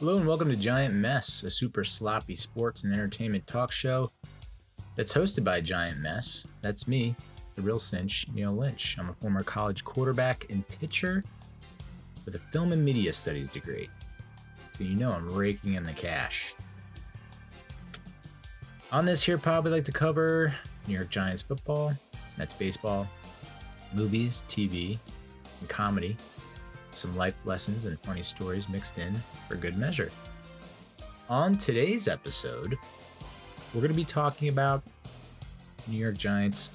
Hello and welcome to Giant Mess, a super sloppy sports and entertainment talk show that's hosted by Giant Mess. That's me, the Real Cinch Neal Lynch. I'm a former college quarterback and pitcher with a film and media studies degree. So you know I'm raking in the cash. On this here pod, we like to cover New York Giants football, that's baseball, movies, TV, and comedy. Some life lessons and funny stories mixed in for good measure. On today's episode, we're going to be talking about New York Giants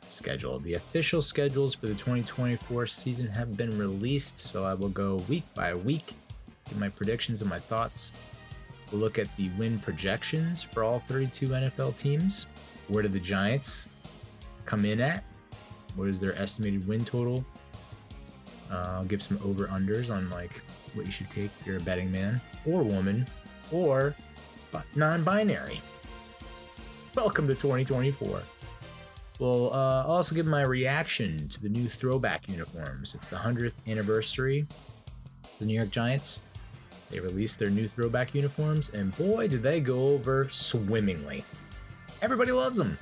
schedule. The official schedules for the 2024 season have been released, so I will go week by week, give my predictions and my thoughts. We'll look at the win projections for all 32 NFL teams. Where do the Giants come in at? What is their estimated win total? I'll give some over-unders on like what you should take if you're a betting man or woman or non-binary. Welcome to 2024. We'll also give my reaction to the new throwback uniforms. It's the 100th anniversary of the New York Giants. They released their new throwback uniforms, and boy, did they go over swimmingly. Everybody loves them.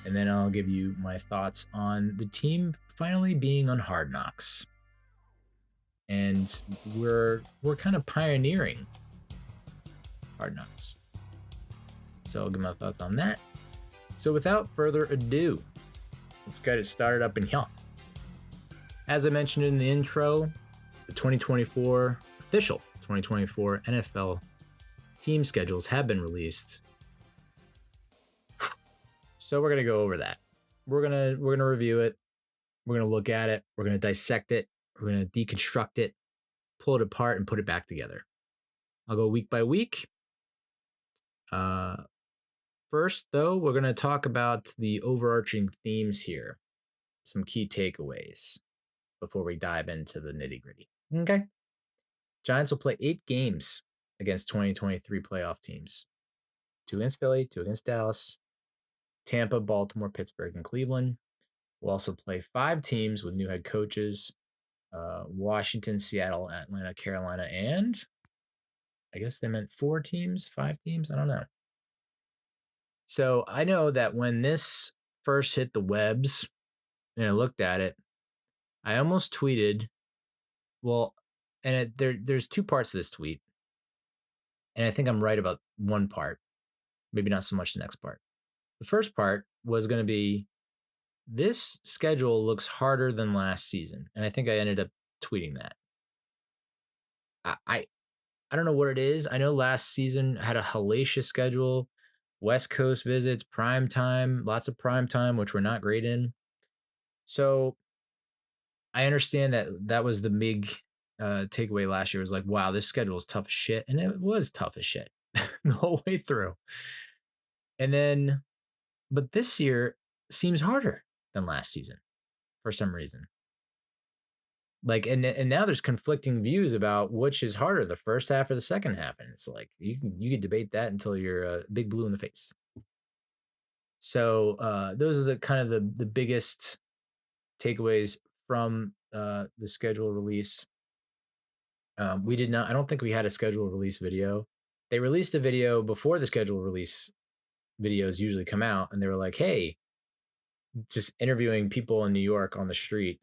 And then I'll give you my thoughts on the team finally being on Hard Knocks. And we're kind of pioneering Hard Knocks. So I'll give my thoughts on that. So without further ado, let's get it started up in here. As I mentioned in the intro, the 2024 official 2024 NFL team schedules have been released. So we're gonna go over that. We're gonna review it. We're gonna look at it. We're gonna dissect it. We're gonna deconstruct it, pull it apart, and put it back together. I'll go week by week. First, though, we're gonna talk about the overarching themes here, some key takeaways before we dive into the nitty gritty. Okay. Giants will play 8 games against 2023 playoff teams. 2 against Philly, 2 against Dallas, Tampa, Baltimore, Pittsburgh, and Cleveland. We'll also play 5 teams with new head coaches. Washington, Seattle, Atlanta, Carolina, and I guess they meant 4 teams, 5 teams. I don't know. So I know that when this first hit the webs and I looked at it, I almost tweeted, well, and there's 2 parts to this tweet. And I think I'm right about one part, maybe not so much the next part. The first part was going to be, this schedule looks harder than last season. And I think I ended up tweeting that. I don't know what it is. I know last season had a hellacious schedule, West Coast visits, prime time, lots of prime time, which we're not great in. So I understand that was the big takeaway last year, was like, wow, this schedule is tough as shit. And it was tough as shit the whole way through. And then, but this year seems harder than last season for some reason. Like, and now there's conflicting views about which is harder, the first half or the second half. And it's like, you could debate that until you're big blue in the face. So those are the kind of the biggest takeaways from the schedule release. I don't think we had a schedule release video. They released a video before the schedule release videos usually come out, and they were like, hey, just interviewing people in New York on the street,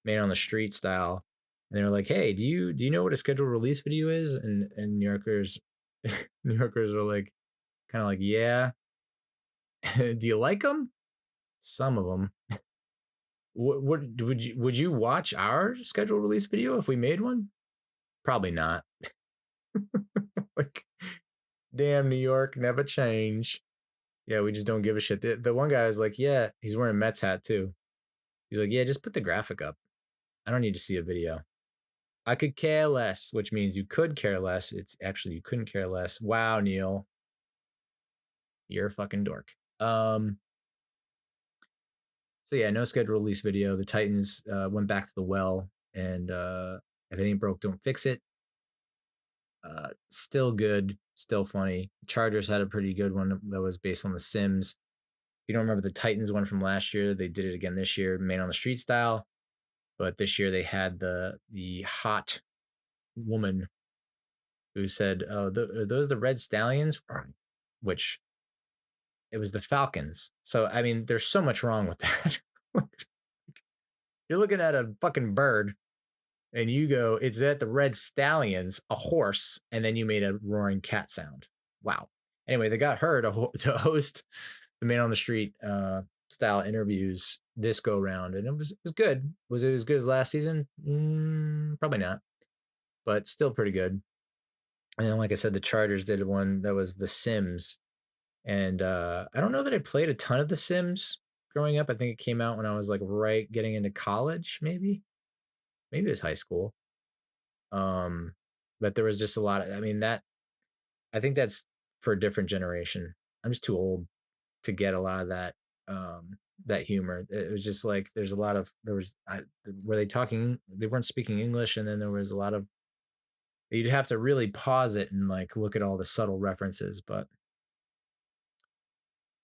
man on the street style. And they were like, hey, do you know what a schedule release video is? And New Yorkers are like, kind of like, yeah. Do you like them? Some of them. What would you watch our schedule release video if we made one? Probably not. Like, damn, New York, never change. Yeah, we just don't give a shit. The one guy was like, yeah, he's wearing a Mets hat too. He's like, yeah, just put the graphic up. I don't need to see a video. I could care less, which means you could care less. It's actually, you couldn't care less. Wow, Neil. You're a fucking dork. So yeah, no schedule release video. The Titans went back to the well, and if it ain't broke, don't fix it. Still good, still funny. Chargers had a pretty good one that was based on The Sims. If you don't remember the Titans one from last year, they did it again this year, man on the street style. But this year they had the hot woman who said, "Oh, are those the Red Stallions?" Which it was the Falcons. So I mean, there's so much wrong with that. You're looking at a fucking bird, and you go, "It's at the Red Stallions, a horse," and then you made a roaring cat sound. Wow. Anyway, they got her to host the Man on the Street style interviews this go round, and it was good. Was it as good as last season? Probably not, but still pretty good. And then, like I said, the Chargers did one that was The Sims, and I don't know that I played a ton of The Sims growing up. I think it came out when I was like right getting into college, maybe it was high school. But there was just a lot of, I mean, that I think that's for a different generation. I'm just too old to get a lot of that humor. It was just like were they talking? They weren't speaking English, and then there was a lot of you'd have to really pause it and like look at all the subtle references. But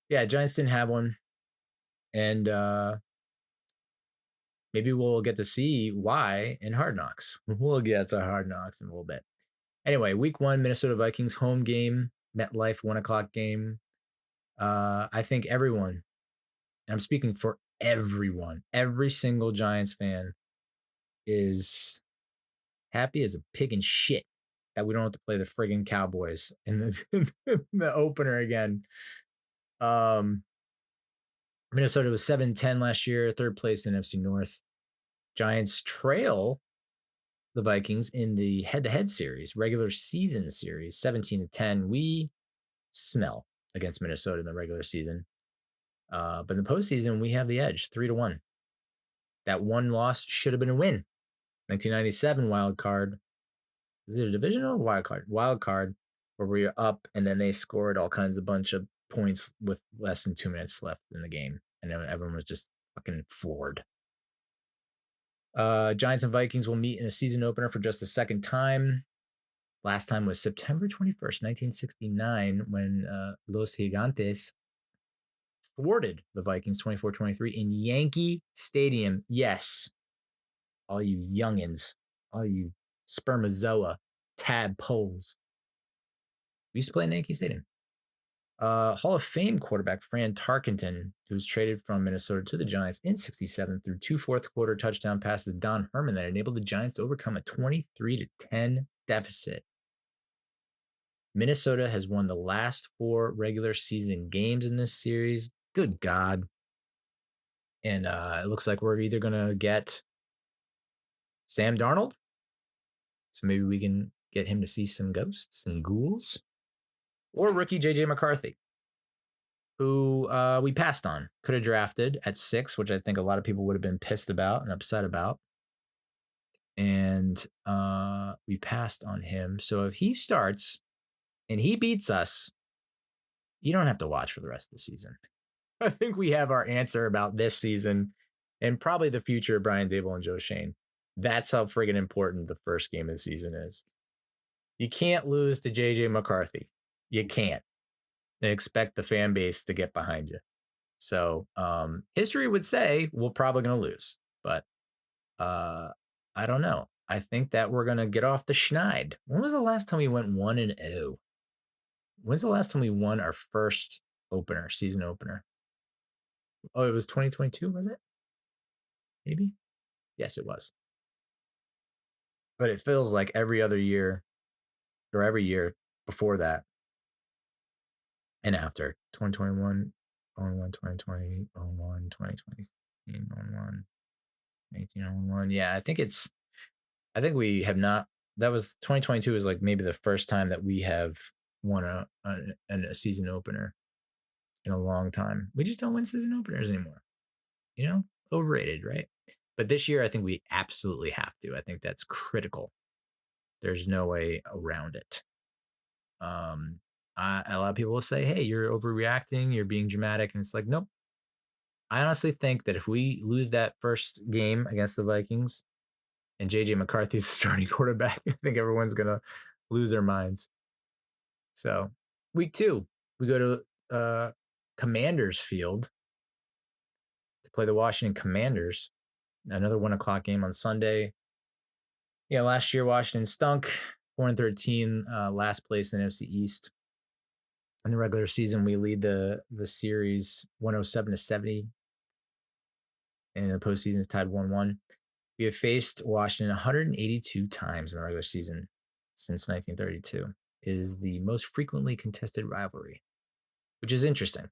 yeah, Giants didn't have one, and maybe we'll get to see why in Hard Knocks. We'll get to Hard Knocks in a little bit. Anyway, week 1, Minnesota Vikings home game, MetLife 1:00 game. I think everyone, I'm speaking for everyone, every single Giants fan is happy as a pig in shit that we don't have to play the friggin' Cowboys in the opener again. Minnesota was 7-10 last year, third place in NFC North. Giants trail the Vikings in the head-to-head series, regular season series, 17-10. We smell against Minnesota in the regular season. But in the postseason, we have the edge, 3-1. That one loss should have been a win. 1997 wild card. Is it a divisional wild card? Wild card, where we were up, and then they scored all kinds of bunch of points with less than 2 minutes left in the game, and everyone was just fucking floored. Giants and Vikings will meet in a season opener for just the second time. Last time was September 21st, 1969, when Los Gigantes thwarted the Vikings 24-23 in Yankee Stadium. Yes, all you youngins, all you spermazoa tadpoles. We used to play in Yankee Stadium. Hall of Fame quarterback Fran Tarkenton, who was traded from Minnesota to the Giants in 67 through 2 fourth-quarter touchdown passes to Don Herman that enabled the Giants to overcome a 23-10 deficit. Minnesota has won the last 4 regular season games in this series. Good God. And it looks like we're either going to get Sam Darnold, so maybe we can get him to see some ghosts and ghouls, or rookie J.J. McCarthy, who we passed on. Could have drafted at 6, which I think a lot of people would have been pissed about and upset about. And we passed on him. So if he starts and he beats us, you don't have to watch for the rest of the season. I think we have our answer about this season and probably the future of Brian Daboll and Joe Schoen. That's how friggin' important the first game of the season is. You can't lose to J.J. McCarthy. You can't. And expect the fan base to get behind you. So history would say we're probably going to lose. But I don't know. I think that we're going to get off the schneid. When was the last time we went 1-0? When's the last time we won our first opener, season opener? Oh, it was 2022, was it? Maybe? Yes, it was. But it feels like every other year or every year before that and after 2021, 01, 2020, 01, 2020, 01, 18, 01. Yeah, I think we have not, that was 2022 is like maybe the first time that we have won a season opener in a long time. We just don't win season openers anymore. You know, overrated, right? But this year, I think we absolutely have to. I think that's critical. There's no way around it. A lot of people will say, hey, you're overreacting, you're being dramatic. And it's like, nope. I honestly think that if we lose that first game against the Vikings and JJ McCarthy's the starting quarterback, I think everyone's going to lose their minds. So week 2, we go to Commanders Field to play the Washington Commanders. Another 1:00 game on Sunday. Yeah, last year Washington stunk. 4-13, last place in the NFC East. In the regular season, we lead the series 107-70. And in the postseason, it's tied 1-1. We have faced Washington 182 times in the regular season since 1932. It is the most frequently contested rivalry, which is interesting, to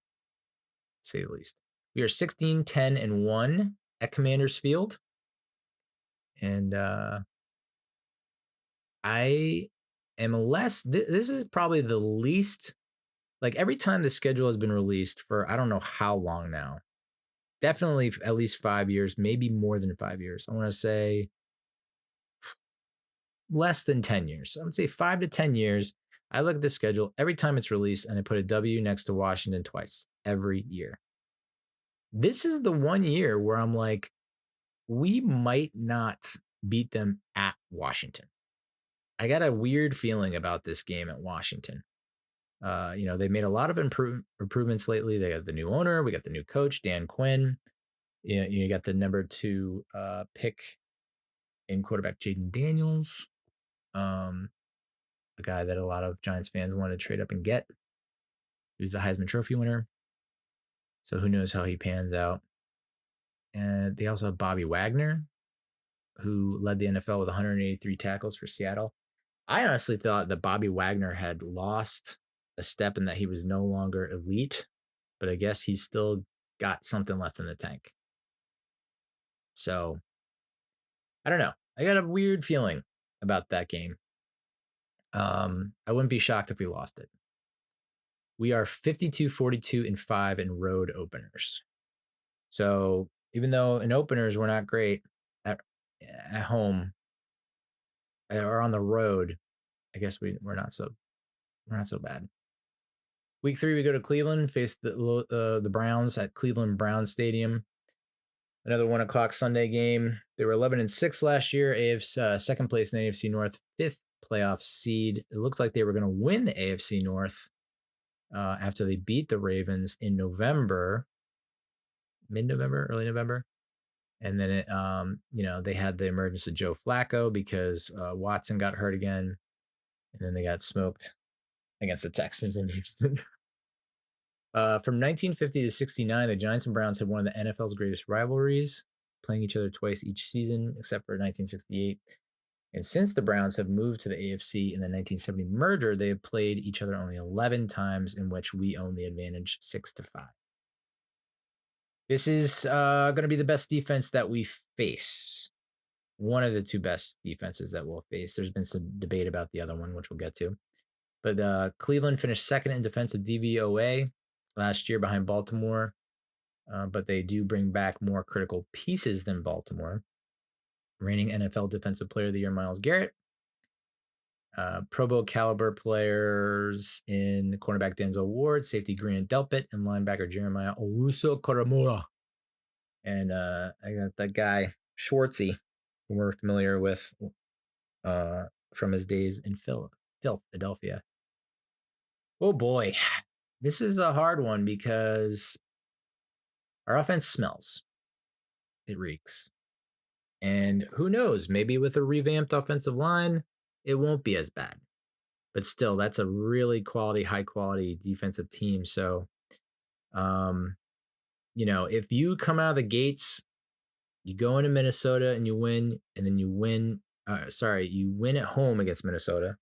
say the least. We are 16-10-1 at Commanders Field. And I am less, this is probably the least, like every time the schedule has been released for I don't know how long now, definitely at least 5 years, maybe more than 5 years. I want to say less than 10 years. I would say 5 to 10 years. I look at the schedule every time it's released and I put a W next to Washington twice every year. This is the one year where I'm like, we might not beat them at Washington. I got a weird feeling about this game at Washington. They made a lot of improvements lately. They have the new owner. We got the new coach, Dan Quinn. You got the number 2 pick in quarterback, Jaden Daniels, a guy that a lot of Giants fans wanted to trade up and get. He was the Heisman Trophy winner. So who knows how he pans out. And they also have Bobby Wagner, who led the NFL with 183 tackles for Seattle. I honestly thought that Bobby Wagner had lost a step and that he was no longer elite, but I guess he's still got something left in the tank. So I don't know. I got a weird feeling about that game. I wouldn't be shocked if we lost it. We are 52-42-5 in road openers. So even though in openers we're not great at home or on the road, I guess we're not so bad. Week 3, we go to Cleveland, face the Browns at Cleveland Browns Stadium. Another 1:00 Sunday game. They were 11-6 last year. AFC second place in the AFC North, 5th playoff seed. It looked like they were going to win the AFC North after they beat the Ravens in November, mid-November, early November. And then they had the emergence of Joe Flacco because Watson got hurt again, and then they got smoked against the Texans in Houston. From 1950 to 69, the Giants and Browns had one of the NFL's greatest rivalries, playing each other twice each season, except for 1968. And since the Browns have moved to the AFC in the 1970 merger, they have played each other only 11 times, in which we own the advantage 6-5. This is going to be the best defense that we face. One of the 2 best defenses that we'll face. There's been some debate about the other one, which we'll get to. But Cleveland finished second in defensive DVOA last year behind Baltimore. But they do bring back more critical pieces than Baltimore. Reigning NFL Defensive Player of the Year, Myles Garrett. Pro Bowl caliber players in cornerback Denzel Ward, safety Grant Delpit, and linebacker Jeremiah Owusu-Koramoah. And I got that guy, Schwartzy, who we're familiar with from his days in Philadelphia. Oh boy, this is a hard one because our offense smells. It reeks. And who knows, maybe with a revamped offensive line, it won't be as bad. But still, that's a really high quality defensive team. So, if you come out of the gates, you go into Minnesota and you win, and then you win at home against Minnesota.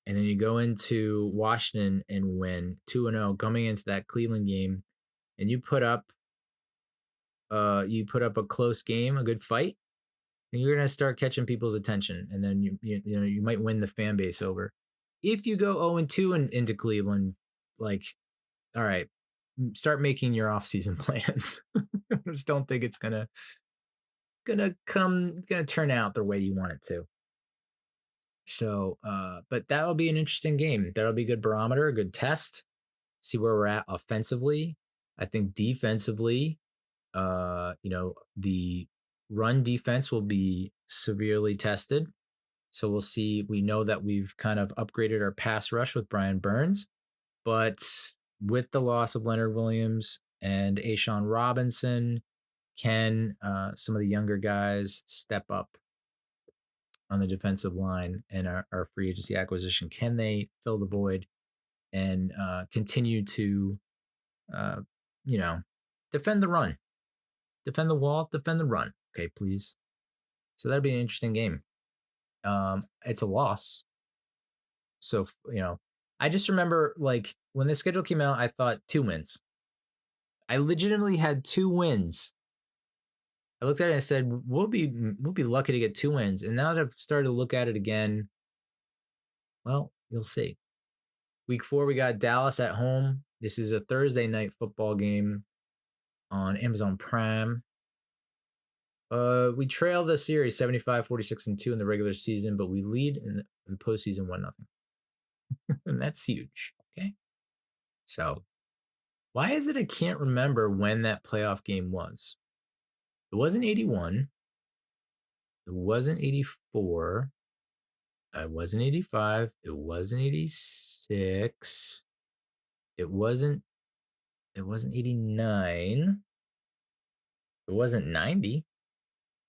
And then you go into Washington and win 2-0 coming into that Cleveland game, and you put up a close game, a good fight, and you're going to start catching people's attention, and then you might win the fan base over. If you go 0-2 into Cleveland, like, all right, start making your off-season plans. I just don't think it's gonna turn out the way you want it to. So, but that'll be an interesting game. That'll be a good barometer, a good test. See where we're at offensively. I think defensively, the run defense will be severely tested. So we'll see. We know that we've kind of upgraded our pass rush with Brian Burns, but with the loss of Leonard Williams and Ashawn Robinson, can some of the younger guys step up on the defensive line and our free agency acquisition. Can they fill the void and continue to, uh, you know, defend the run, defend the wall, defend the run? Okay, please. So that'd be an interesting game. It's a loss. So, I just remember like when the schedule came out, I thought 2 wins. I legitimately had 2 wins. I looked at it and I said, we'll be lucky to get 2 wins. And now that I've started to look at it again, well, you'll see. Week 4, we got Dallas at home. This is a Thursday night football game on Amazon Prime. We trail the series 75-46-2 in the regular season, but we lead in the postseason 1-0. And that's huge. Okay. So why is it I can't remember when that playoff game was? It wasn't 81. It wasn't 84. It wasn't 85. It wasn't 86. It wasn't 89. It wasn't 90.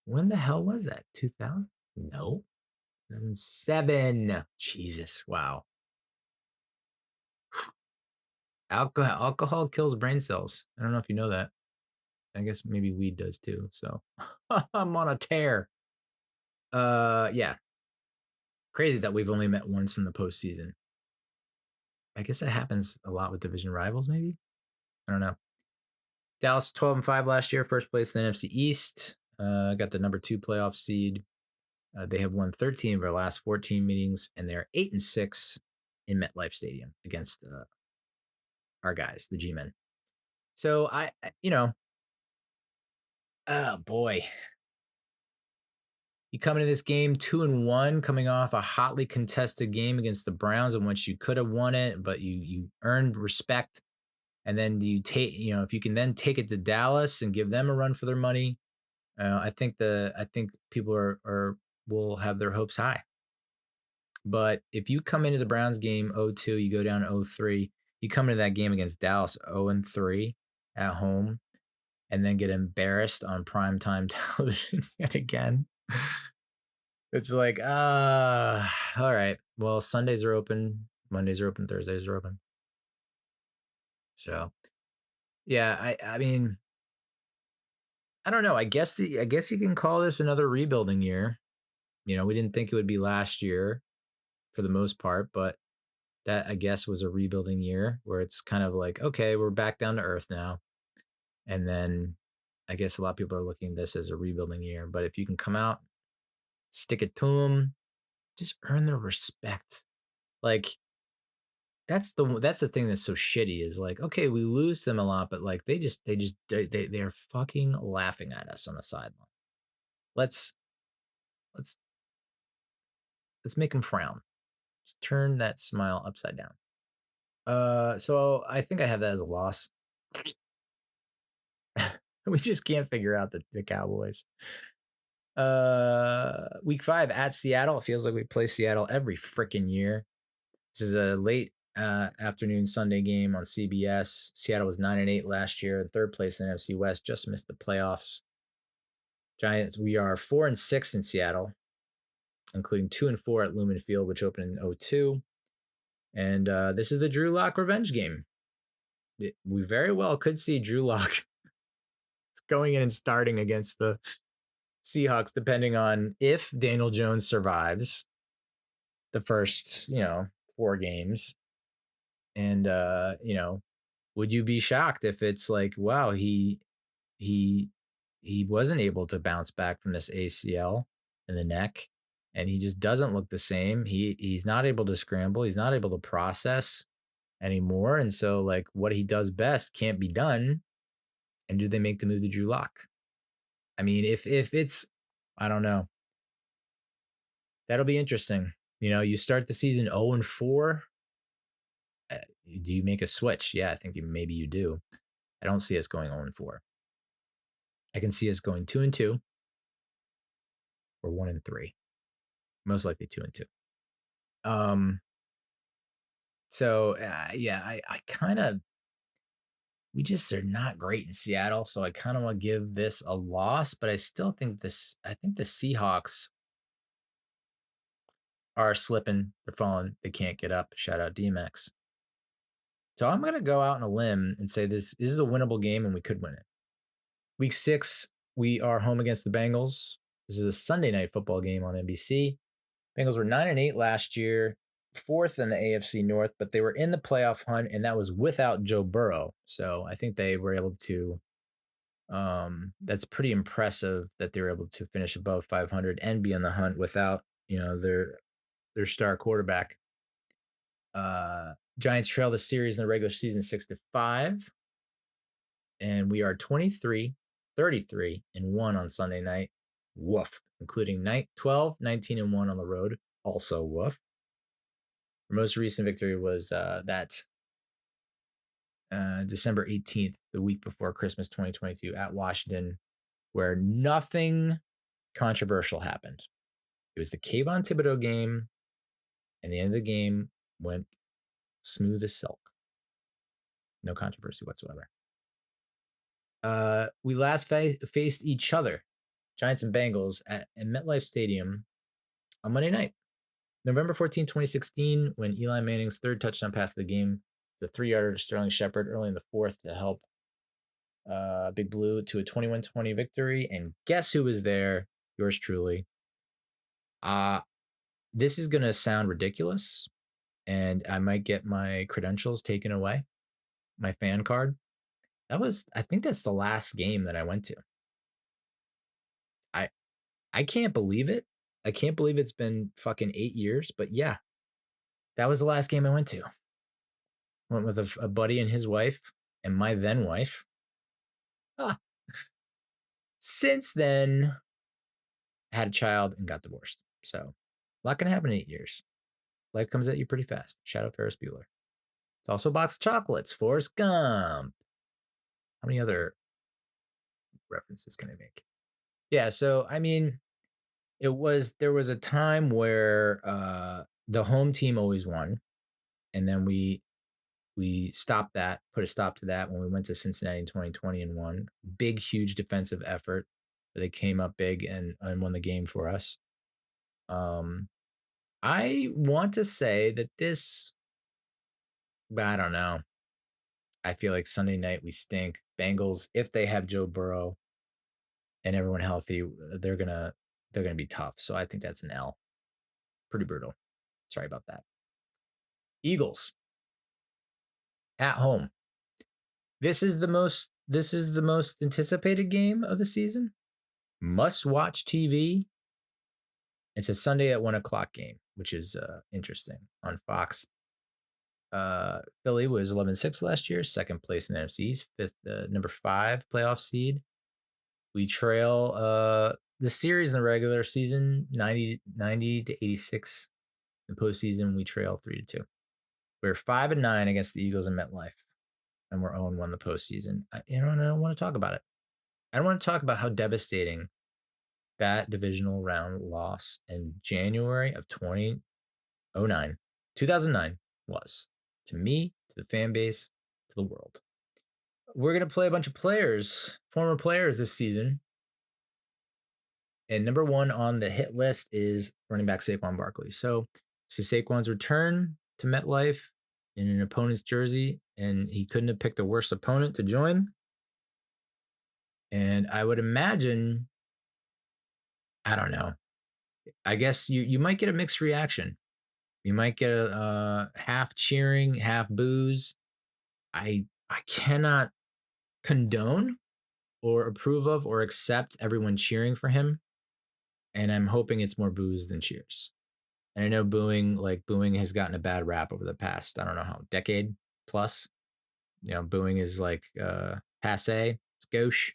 When the hell was that? 2000? No. 2007. Jesus. Wow. Alcohol kills brain cells. I don't know if you know that. I guess maybe weed does too. So I'm on a tear. Yeah. Crazy that we've only met once in the postseason. I guess that happens a lot with division rivals, maybe. I don't know. Dallas 12-5 last year, first place in the NFC East. Got the number 2 playoff seed. They have won 13 of their last 14 meetings, and they're 8-6 in MetLife Stadium against our guys, the G-Men. So oh boy. You come into this game 2-1, coming off a hotly contested game against the Browns in which you could have won it, but you earned respect. And then you take, if you can then take it to Dallas and give them a run for their money, I think people will have their hopes high. But if you come into the Browns game 0-2, you go down 0-3, you come into that game against Dallas 0-3 at home, and then get embarrassed on primetime television yet again. It's like, all right. Well, Sundays are open, Mondays are open, Thursdays are open. So, yeah, I mean, I don't know. I guess you can call this another rebuilding year. We didn't think it would be last year for the most part, but that I guess was a rebuilding year where it's kind of like, okay, we're back down to earth now. And then I guess a lot of people are looking at this as a rebuilding year. But if you can come out, stick it to them, just earn their respect. Like that's the thing that's so shitty is like, okay, we lose them a lot, but like they're fucking laughing at us on the sideline. Let's make them frown. Just turn that smile upside down. So I think I have that as a loss. We just can't figure out the Cowboys. Week 5 at Seattle. It feels like we play Seattle every freaking year. This is a late afternoon Sunday game on CBS. Seattle was 9-8 last year, third place in the NFC West, just missed the playoffs. Giants, we are 4-6 in Seattle, including 2-4 at Lumen Field, which opened in 2002. And this is the Drew Lock revenge game. We very well could see Drew Lock going in and starting against the Seahawks, depending on if Daniel Jones survives the first, 4 games. And, would you be shocked if it's like, wow, he wasn't able to bounce back from this ACL in the neck, and he just doesn't look the same. He's not able to scramble. He's not able to process anymore. And so like what he does best can't be done. And do they make the move to Drew Lock? I mean, if it's, I don't know. That'll be interesting. You start the season 0-4. Do you make a switch? Yeah, I think maybe you do. I don't see us going 0-4. I can see us going 2-2 or 1-3. Most likely 2-2. So yeah, I kind of, we just are not great in Seattle. So I kind of want to give this a loss, but I still think I think the Seahawks are slipping. They're falling. They can't get up. Shout out DMX. So I'm going to go out on a limb and say this is a winnable game and we could win it. Week 6, we are home against the Bengals. This is a Sunday night football game on NBC. Bengals were 9-8 last year, 4th in the AFC North, but they were in the playoff hunt, and that was without Joe Burrow. So I think they were able to. That's pretty impressive that they were able to finish above 500 and be on the hunt without their star quarterback. Giants trail the series in the regular season 6-5, and we are 23, 33, and 1 on Sunday night. Woof, including 12, 19, and 1 on the road. Also woof. Our most recent victory was December 18th, the week before Christmas 2022 at Washington, where nothing controversial happened. It was the Kayvon Thibodeau game, and the end of the game went smooth as silk. No controversy whatsoever. We last faced each other, Giants and Bengals, at MetLife Stadium on Monday night, November 14, 2016, when Eli Manning's third touchdown pass of the game, the 3-yarder to Sterling Shepard early in the fourth to help Big Blue to a 21-20 victory. And guess who was there? Yours truly. This is going to sound ridiculous, and I might get my credentials taken away, my fan card. I think that's the last game that I went to. I can't believe it. I can't believe it's been fucking 8 years, but yeah, that was the last game I went to. Went with a buddy and his wife and my then wife. Since then, I had a child and got divorced. So a lot can happen in 8 years. Life comes at you pretty fast. Shout out Ferris Bueller. It's also a box of chocolates. Forrest Gump. How many other references can I make? Yeah, so I mean, there was a time where the home team always won, and then we stopped that, put a stop to that when we went to Cincinnati in 2020 and won. Big, huge defensive effort. They came up big and won the game for us. I want to say that this, I don't know. I feel like Sunday night we stink. Bengals, if they have Joe Burrow and everyone healthy, they're gonna be tough. So I think that's an L. Pretty brutal. Sorry about that. Eagles at home. This is the most anticipated game of the season. Must watch TV. It's a Sunday at 1:00 game, which is interesting on Fox. Philly was 11-6 last year, second place in the NFC East, number 5 playoff seed. We trail the series in the regular season 90-86. In the postseason, we trail 3-2. We're 5-9 against the Eagles in MetLife, and we're 0-1 in the postseason. I don't want to talk about it. I don't want to talk about how devastating that divisional round loss in January of 2009 was to me, to the fan base, to the world. We're going to play a bunch of former players this season. And number 1 on the hit list is running back Saquon Barkley. So this is Saquon's return to MetLife in an opponent's jersey, and he couldn't have picked a worse opponent to join. And I would imagine, I don't know, I guess you might get a mixed reaction. You might get a half cheering, half boos. I cannot condone or approve of or accept everyone cheering for him. And I'm hoping it's more boos than cheers. And I know booing has gotten a bad rap over the past, I don't know how, decade plus. Booing is like passe, it's gauche.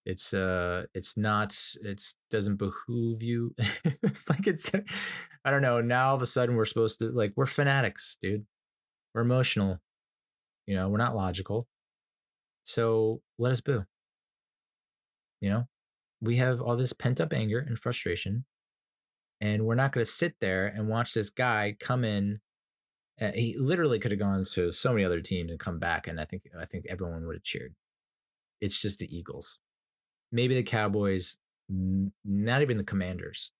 It's not, it doesn't behoove you. It's like I don't know. Now all of a sudden we're supposed to, like, we're fanatics, dude. We're emotional. We're not logical. So let us boo. We have all this pent up anger and frustration, and we're not going to sit there and watch this guy come in. He literally could have gone to so many other teams and come back, and I think everyone would have cheered. It's just the Eagles. Maybe the Cowboys, not even the Commanders.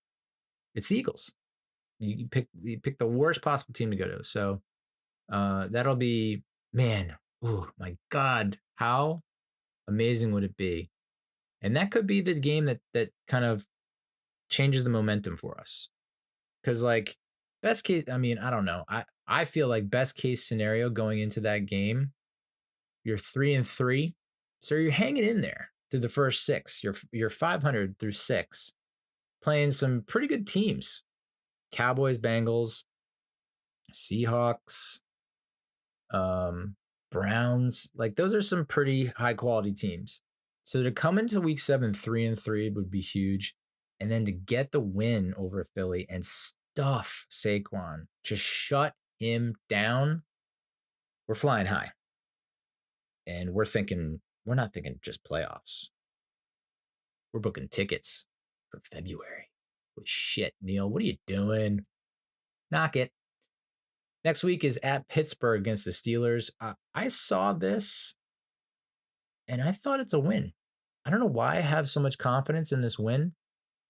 It's the Eagles. You pick the worst possible team to go to. So that'll be, man. Oh my God, how amazing would it be? And that could be the game that kind of changes the momentum for us. Because like best case, I mean, I don't know. I feel like best case scenario going into that game, you're 3-3, so you're hanging in there through the first six. You're 500 through six, playing some pretty good teams: Cowboys, Bengals, Seahawks, um, Browns. Like those are some pretty high quality teams. So to come into week 7 3-3 would be huge, and then to get the win over Philly and stuff Saquon, just shut him down. We're flying high, and we're not thinking just playoffs. We're booking tickets for February. Holy shit, Neil, what are you doing? Knock it. Next week is at Pittsburgh against the Steelers. I saw this and I thought it's a win. I don't know why I have so much confidence in this win.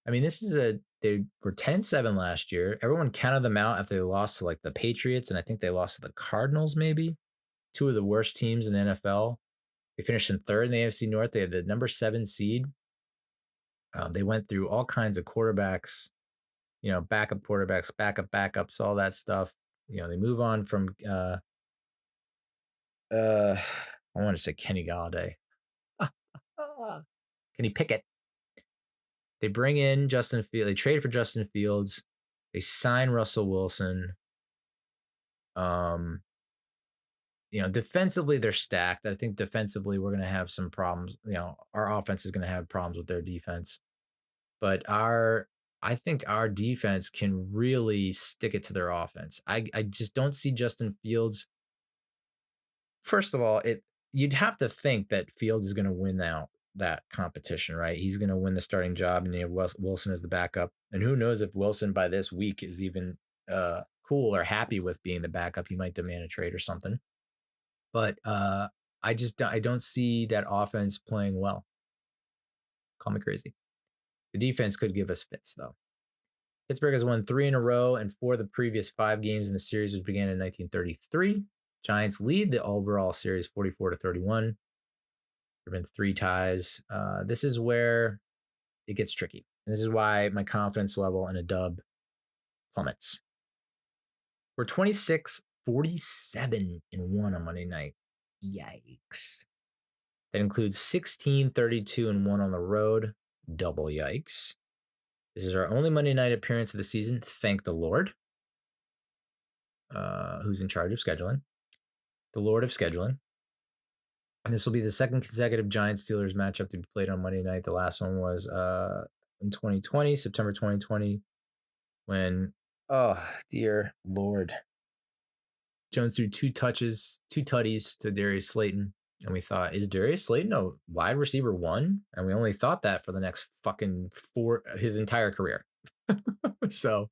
I mean, they were 10-7 last year. Everyone counted them out after they lost to like the Patriots, and I think they lost to the Cardinals, maybe. Two of the worst teams in the NFL. They finished in third in the AFC North. They had the number 7 seed. They went through all kinds of quarterbacks, backup quarterbacks, backups, all that stuff. They move on from I want to say Kenny Galladay. Kenny Pickett. They bring in Justin Fields. They trade for Justin Fields. They sign Russell Wilson. Defensively they're stacked. I think defensively we're going to have some problems. Our offense is going to have problems with their defense. But I think our defense can really stick it to their offense. I just don't see Justin Fields. First of all, you'd have to think that Fields is going to win that competition, right? He's going to win the starting job, and Wilson is the backup. And who knows if Wilson by this week is even cool or happy with being the backup. He might demand a trade or something. But I don't see that offense playing well. Call me crazy. The defense could give us fits, though. Pittsburgh has won 3 in a row and 4 of the previous 5 games in the series, which began in 1933. Giants lead the overall series 44-31. There have been 3 ties. This is where it gets tricky. And this is why my confidence level in a dub plummets. We're 26-47-1 on Monday night. Yikes. That includes 16-32-1 on the road. Double yikes. This is our only Monday night appearance of the season. Thank the Lord. Who's in charge of scheduling. The Lord of scheduling. And this will be the second consecutive Giants-Steelers matchup to be played on Monday night. The last one was in 2020, September 2020, when, oh, dear Lord, Jones threw 2 tutties to Darius Slayton. And we thought, is Darius Slayton a wide receiver 1? And we only thought that for the next fucking his entire career. So,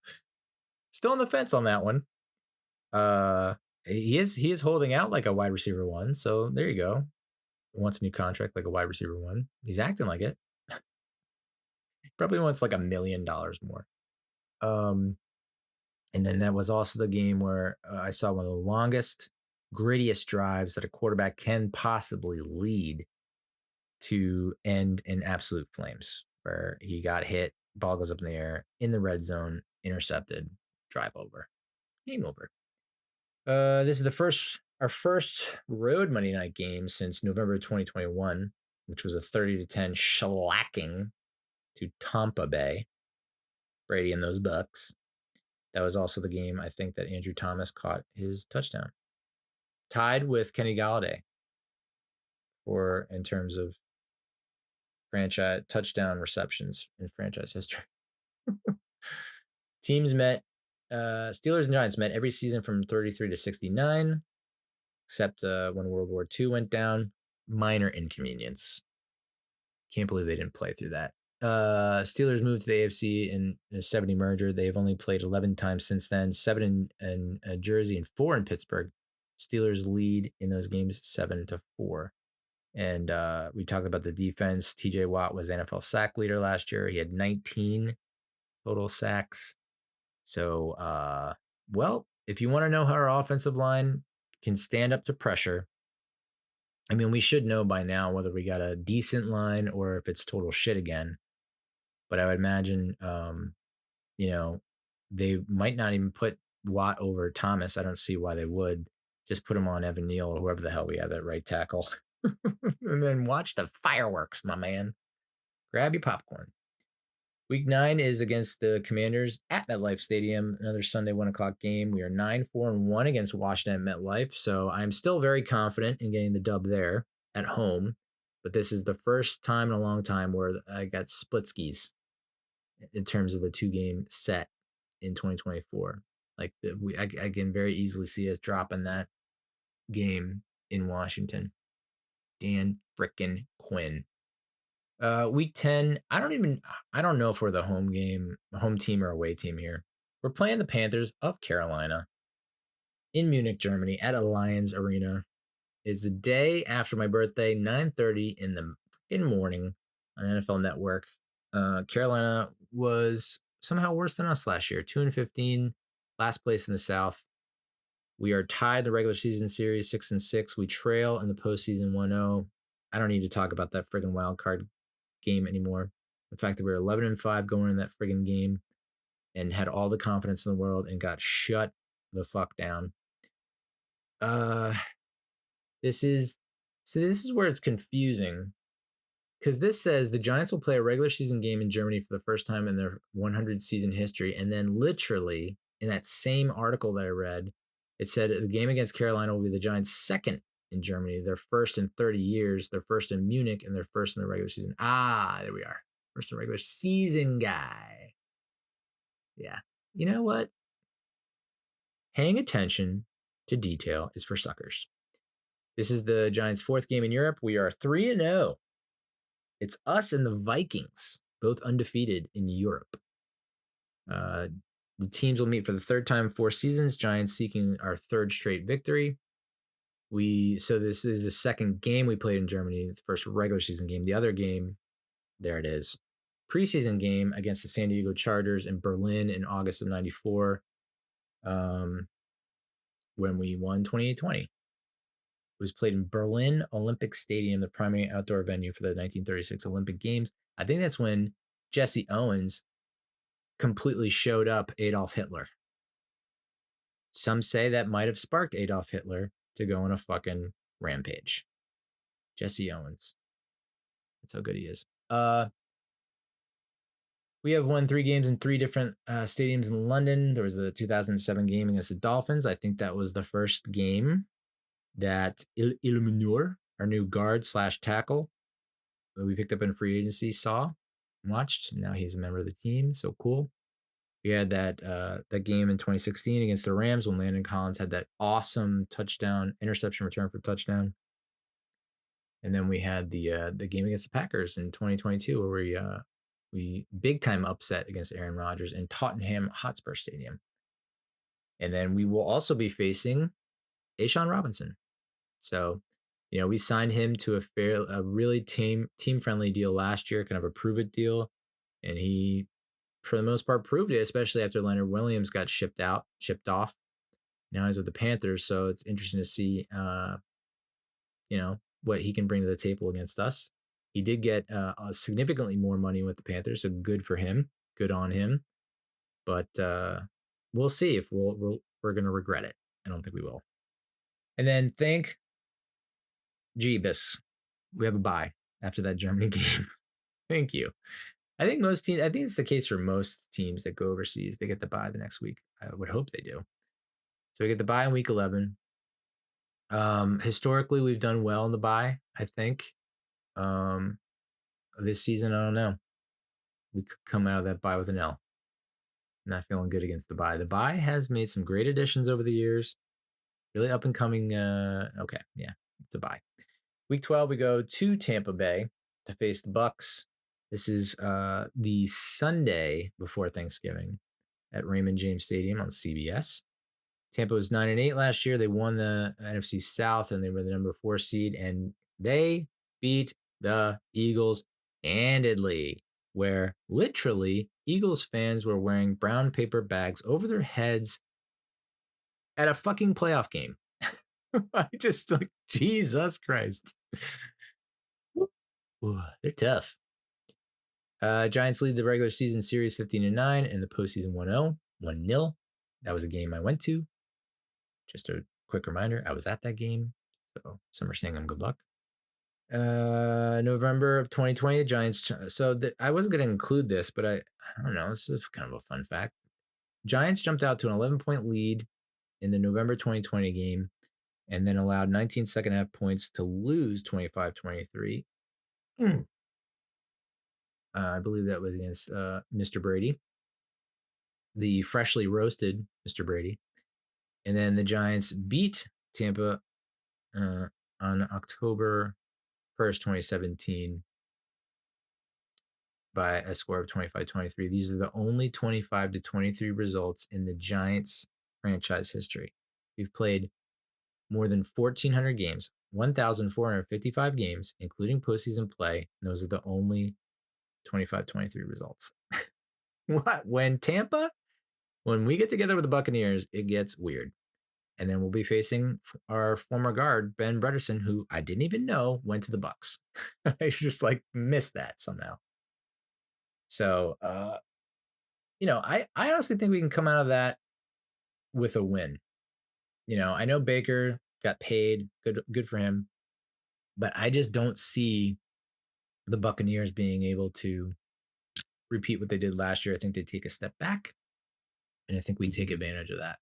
still on the fence on that one. He is holding out like a wide receiver 1. So there you go. He wants a new contract like a wide receiver 1. He's acting like it. Probably wants like $1 million more. And then that was also the game where I saw one of the longest, grittiest drives that a quarterback can possibly lead to end in absolute flames, where he got hit, ball goes up in the air, in the red zone, intercepted, drive over, game over. This is our first road Monday night game since November 2021, which was a 30-10 shellacking to Tampa Bay. Brady and those Bucks. That was also the game, I think, that Andrew Thomas caught his touchdown. Tied with Kenny Galladay in terms of franchise touchdown receptions in franchise history. Teams met, Steelers and Giants met every season from 33 to 69, except when World War II went down. Minor inconvenience. Can't believe they didn't play through that. Steelers moved to the AFC in a 70 merger. They've only played 11 times since then, 7 in Jersey and 4 in Pittsburgh. Steelers lead in those games 7-4. And we talked about the defense. TJ Watt was the NFL sack leader last year. He had 19 total sacks. So, well, if you want to know how our offensive line can stand up to pressure, I mean, we should know by now whether we got a decent line or if it's total shit again. But I would imagine, you know, they might not even put Watt over Thomas. I don't see why they would. Just put him on Evan Neal or whoever the hell we have at right tackle. And then watch the fireworks, my man. Grab your popcorn. Week 9 is against the Commanders at MetLife Stadium. Another Sunday 1:00 game. We are 9-4-1 against Washington at MetLife. So I'm still very confident in getting the dub there at home. But this is the first time in a long time where I got split skis in terms of the 2-game set in 2024. Like I can very easily see us dropping that game in Washington. Dan frickin' Quinn. Week 10, I don't know if we're the home team or away team here. We're playing the Panthers of Carolina in Munich, Germany at Allianz Arena. It's the day after my birthday, 9:30 in the morning on NFL Network. Carolina was somehow worse than us last year, 2-15, last place in the South. We are tied the regular season series 6-6. We trail in the postseason 1-0. I don't need to talk about that friggin' wild card game anymore. The fact that we were 11-5 going in that friggin' game and had all the confidence in the world and got shut the fuck down. This is where it's confusing, because this says the Giants will play a regular season game in Germany for the first time in their 100 season history, and then literally in that same article that I read, it said the game against Carolina will be the Giants' second in Germany, their first in 30 years, their first in Munich, and their first in the regular season. There we are. First in regular season guy. Yeah. You know what? Paying attention to detail is for suckers. This is the Giants' 4th game in Europe. We are 3-0. It's us and the Vikings, both undefeated in Europe. The teams will meet for the 3rd time in 4 seasons. Giants seeking our 3rd straight victory. So this is the 2nd game we played in Germany, the first regular season game. The other game, there it is. Preseason game against the San Diego Chargers in Berlin in August of 94, when we won 28-20. It was played in Berlin Olympic Stadium, the primary outdoor venue for the 1936 Olympic Games. I think that's when Jesse Owens completely showed up Adolf Hitler. Some say that might have sparked Adolf Hitler to go on a fucking rampage. Jesse Owens. That's how good he is. We have won 3 games in 3 different stadiums in London. There was the 2007 game against the Dolphins. I think that was the first game that Illuminor, our new guard / tackle, that we picked up in free agency, saw and watched. Now he's a member of the team. So cool. We had that game in 2016 against the Rams when Landon Collins had that awesome interception return for touchdown. And then we had the game against the Packers in 2022 where we big time upset against Aaron Rodgers in Tottenham Hotspur Stadium. And then we will also be facing A'Shawn Robinson. So, we signed him to a really team friendly deal last year, kind of a prove it deal. And he, for the most part, proved it, especially after Leonard Williams got shipped off. Now he's with the Panthers. So it's interesting to see, what he can bring to the table against us. He did get significantly more money with the Panthers, so good for him. Good on him. But we'll see if we're going to regret it. I don't think we will. And then thank Jeebus, we have a bye after that Germany game. Thank you. I think it's the case for most teams that go overseas. They get the bye the next week. I would hope they do. So we get the bye in week 11. Historically, we've done well in the bye, I think. This season, I don't know. We could come out of that bye with an L. Not feeling good against the bye. The bye has made some great additions over the years. Really up and coming. Okay, yeah, it's a bye. Week 12, we go to Tampa Bay to face the Bucks. This is the Sunday before Thanksgiving at Raymond James Stadium on CBS. Tampa was 9-8 last year. They won the NFC South and they were the number 4 seed, and they beat the Eagles handedly. where literally Eagles fans were wearing brown paper bags over their heads at a fucking playoff game. I just like, Jesus Christ. Ooh, they're tough. Giants lead the regular season series 15-9 and the postseason 1-0. That was a game I went to. Just a quick reminder, I was at that game. So some are saying I'm good luck. November of 2020, Giants. I wasn't going to include this, but I don't know. This is kind of a fun fact. Giants jumped out to an 11-point lead in the November 2020 game and then allowed 19 second half points to lose 25-23. I believe that was against Mr. Brady, the freshly roasted Mr. Brady. And then the Giants beat Tampa on October 1st, 2017 by a score of 25-23. These are the only 25-23 results in the Giants franchise history. We've played more than 1,400 games, 1,455 games, including postseason play. And those are the only 25-23 results. What? When we get together with the Buccaneers, it gets weird. And then we'll be facing our former guard, Ben Bredesen, who I didn't even know went to the Bucs. I just like missed that somehow. So, I honestly think we can come out of that with a win. I know Baker got paid, good for him, but I just don't see the Buccaneers being able to repeat what they did last year. I think they take a step back, and I think we take advantage of that.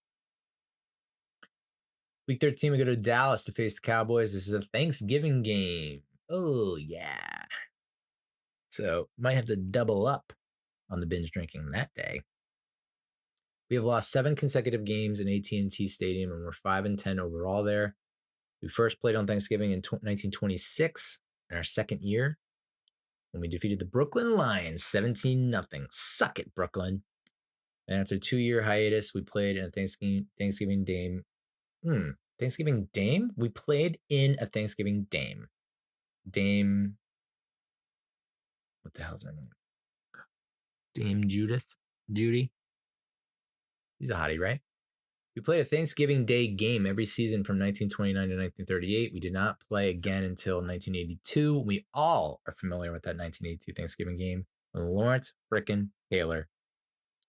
Week 13, we go to Dallas to face the Cowboys. This is a Thanksgiving game. Oh, yeah. So might have to double up on the binge drinking that day. We have lost 7 consecutive games in AT&T Stadium, and we're 5-10 overall there. We first played on Thanksgiving in 1926, in our second year, when we defeated the Brooklyn Lions 17-0. Suck it, Brooklyn. And after a 2-year hiatus, we played in a Thanksgiving Dame. Thanksgiving Dame? We played in a Thanksgiving Dame. Dame. What the hell's her name? Dame Judy. She's a hottie, right? We played a Thanksgiving Day game every season from 1929 to 1938. We did not play again until 1982. We all are familiar with that 1982 Thanksgiving game when Lawrence frickin' Taylor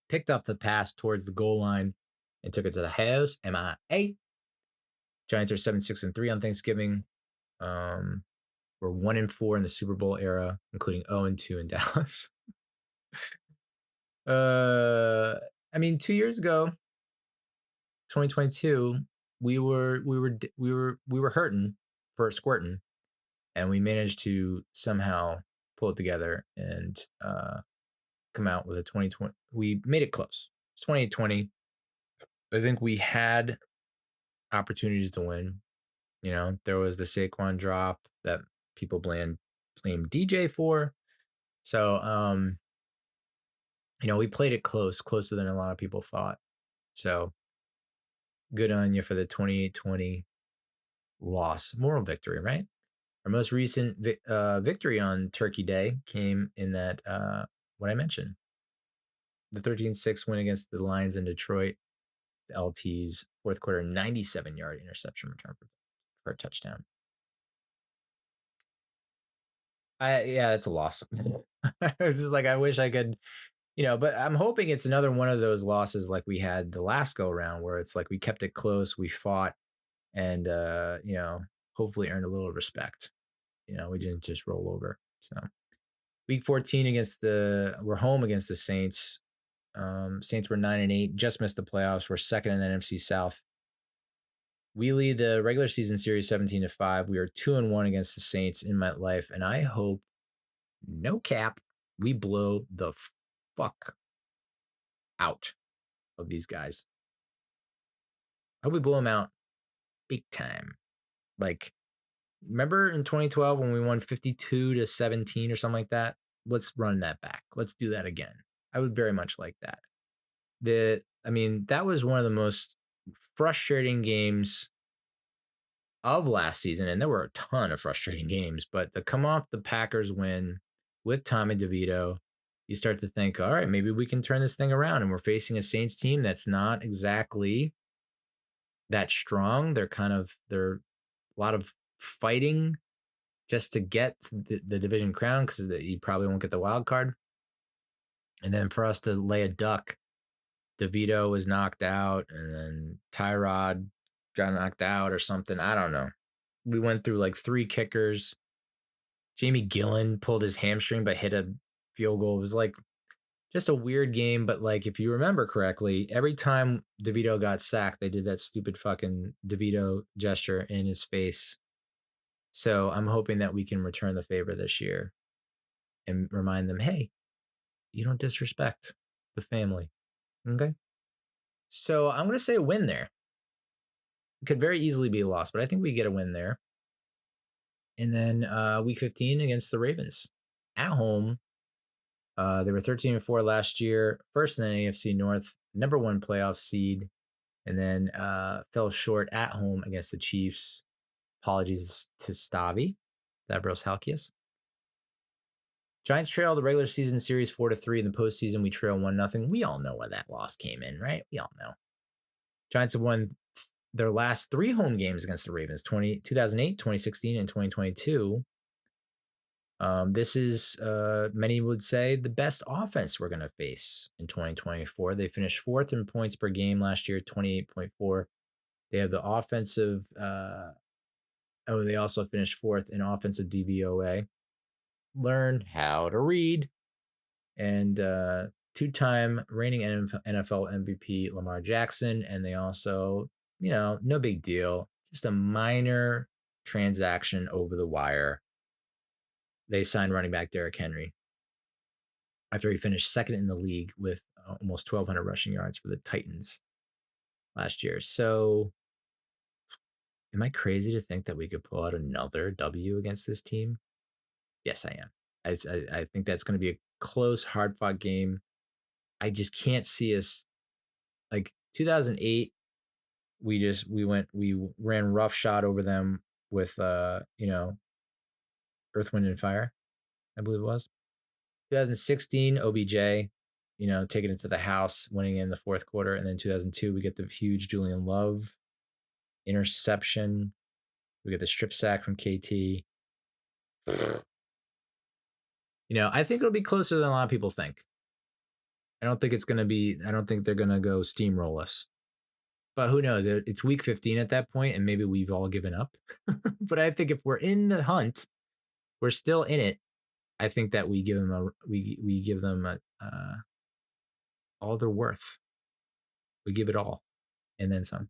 picked off the pass towards the goal line and took it to the house. MIA. Giants are 7-6-3 on Thanksgiving. We're 1-4 in the Super Bowl era, including 0-2 in Dallas. 2 years ago, 2022, we were hurting for squirting, and we managed to somehow pull it together and come out with a 2020. We made it close. It's 2020. I think we had opportunities to win. There was the Saquon drop that people blame DJ for. So, we played it closer than a lot of people thought. So good on you for the 28-20 loss. Moral victory, right? Our most recent victory on Turkey Day came in that, what I mentioned, the 13-6 win against the Lions in Detroit. The LT's fourth quarter 97-yard interception return for a touchdown. That's a loss. I was just like, I wish I could, but I'm hoping it's another one of those losses like we had the last go around where it's like we kept it close, we fought, and hopefully earned a little respect. We didn't just roll over. So week 14 we're home against the Saints. Saints were 9-8, just missed the playoffs. We're second in the NFC South. We lead the regular season series 17-5. We are 2-1 against the Saints in MetLife, and I hope, no cap, we blow the fuck out of these guys. I hope we blow them out big time. Like, remember in 2012 when we won 52-17 or something like that? Let's run that back. Let's do that again. I would very much like that. That was one of the most frustrating games of last season, and there were a ton of frustrating games, but to come off the Packers win with Tommy DeVito you start to think, all right, maybe we can turn this thing around. And we're facing a Saints team that's not exactly that strong. They're a lot of fighting just to get the division crown because you probably won't get the wild card. And then for us to lay a duck, DeVito was knocked out, and then Tyrod got knocked out or something. I don't know. We went through like 3 kickers. Jamie Gillen pulled his hamstring but hit a field goal. It was like just a weird game, but like if you remember correctly, every time DeVito got sacked, they did that stupid fucking DeVito gesture in his face. So I'm hoping that we can return the favor this year and remind them, hey, you don't disrespect the family. Okay. So I'm going to say a win there. It could very easily be a loss, but I think we get a win there. And then week 15 against the Ravens at home. They were 13-4 last year, first in the AFC North, number 1 playoff seed, and then fell short at home against the Chiefs. Apologies to Stavi, Stavros Halkias. Giants trail the regular season series 4-3. In the postseason, we trail 1-0. We all know where that loss came in, right? We all know. Giants have won their last 3 home games against the Ravens, 2008, 2016, and 2022. This is, many would say, the best offense we're going to face in 2024. They finished 4th in points per game last year, 28.4. They have the offensive, they also finished 4th in offensive DVOA. Learn how to read. And 2-time reigning NFL MVP Lamar Jackson. And they also, no big deal. Just a minor transaction over the wire. They signed running back Derrick Henry after he finished 2nd in the league with almost 1,200 rushing yards for the Titans last year. So am I crazy to think that we could pull out another W against this team? Yes, I am. I think that's going to be a close, hard-fought game. I just can't see us like 2008. We ran roughshod over them with Earth, Wind, and Fire, I believe it was. 2016, OBJ, taking it to the house, winning in the 4th quarter. And then 2002, we get the huge Julian Love interception. We get the strip sack from KT. I think it'll be closer than a lot of people think. I don't think they're going to go steamroll us. But who knows? It's week 15 at that point, and maybe we've all given up. But I think if we're in the hunt, we're still in it. I think that we give them all their worth. We give it all, and then some.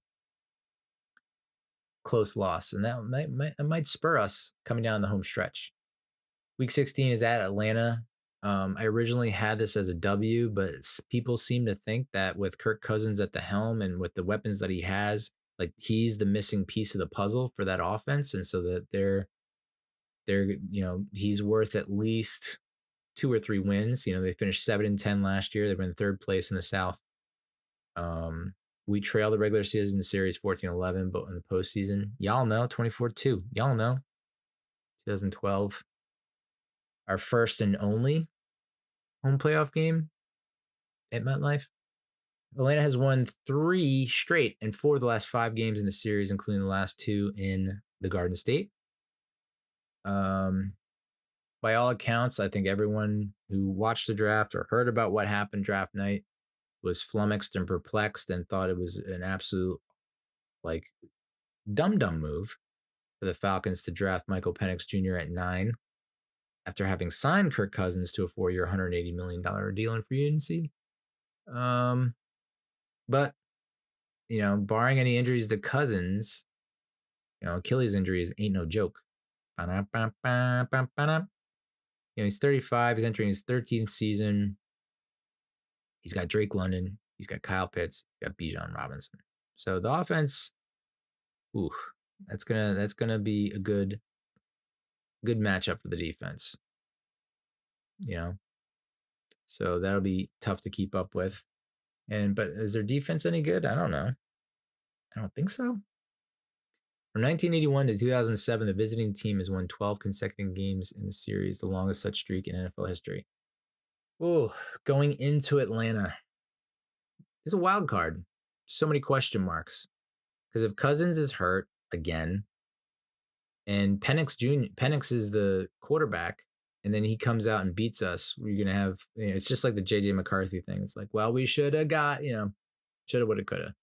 Close loss, and that might spur us coming down the home stretch. Week 16 is at Atlanta. I originally had this as a W, but people seem to think that with Kirk Cousins at the helm and with the weapons that he has, like he's the missing piece of the puzzle for that offense, and so that they're he's worth at least 2 or 3 wins. They finished 7-10 last year. They were in 3rd place in the South. We trailed the regular season series 14-11, but in the postseason, y'all know 24-2. Y'all know 2012, our first and only home playoff game at MetLife. Atlanta has won 3 straight and 4 of the last 5 games in the series, including the last 2 in the Garden State. By all accounts, I think everyone who watched the draft or heard about what happened draft night was flummoxed and perplexed and thought it was an absolute dumb move for the Falcons to draft Michael Penix Jr. at 9 after having signed Kirk Cousins to a 4-year, $180 million deal in free agency. But, barring any injuries to Cousins, Achilles injuries ain't no joke. He's 35. He's entering his 13th season. He's got Drake London. He's got Kyle Pitts. He's got Bijan Robinson. So the offense, that's gonna be a good matchup for the defense. So that'll be tough to keep up with. But is their defense any good? I don't know. I don't think so. From 1981 to 2007, the visiting team has won 12 consecutive games in the series, the longest such streak in NFL history. Oh, going into Atlanta is a wild card. So many question marks. Because if Cousins is hurt again, and Penix is the quarterback, and then he comes out and beats us, we're gonna have, it's just like the JJ McCarthy thing. It's like, well, we should have got, shoulda, woulda, coulda.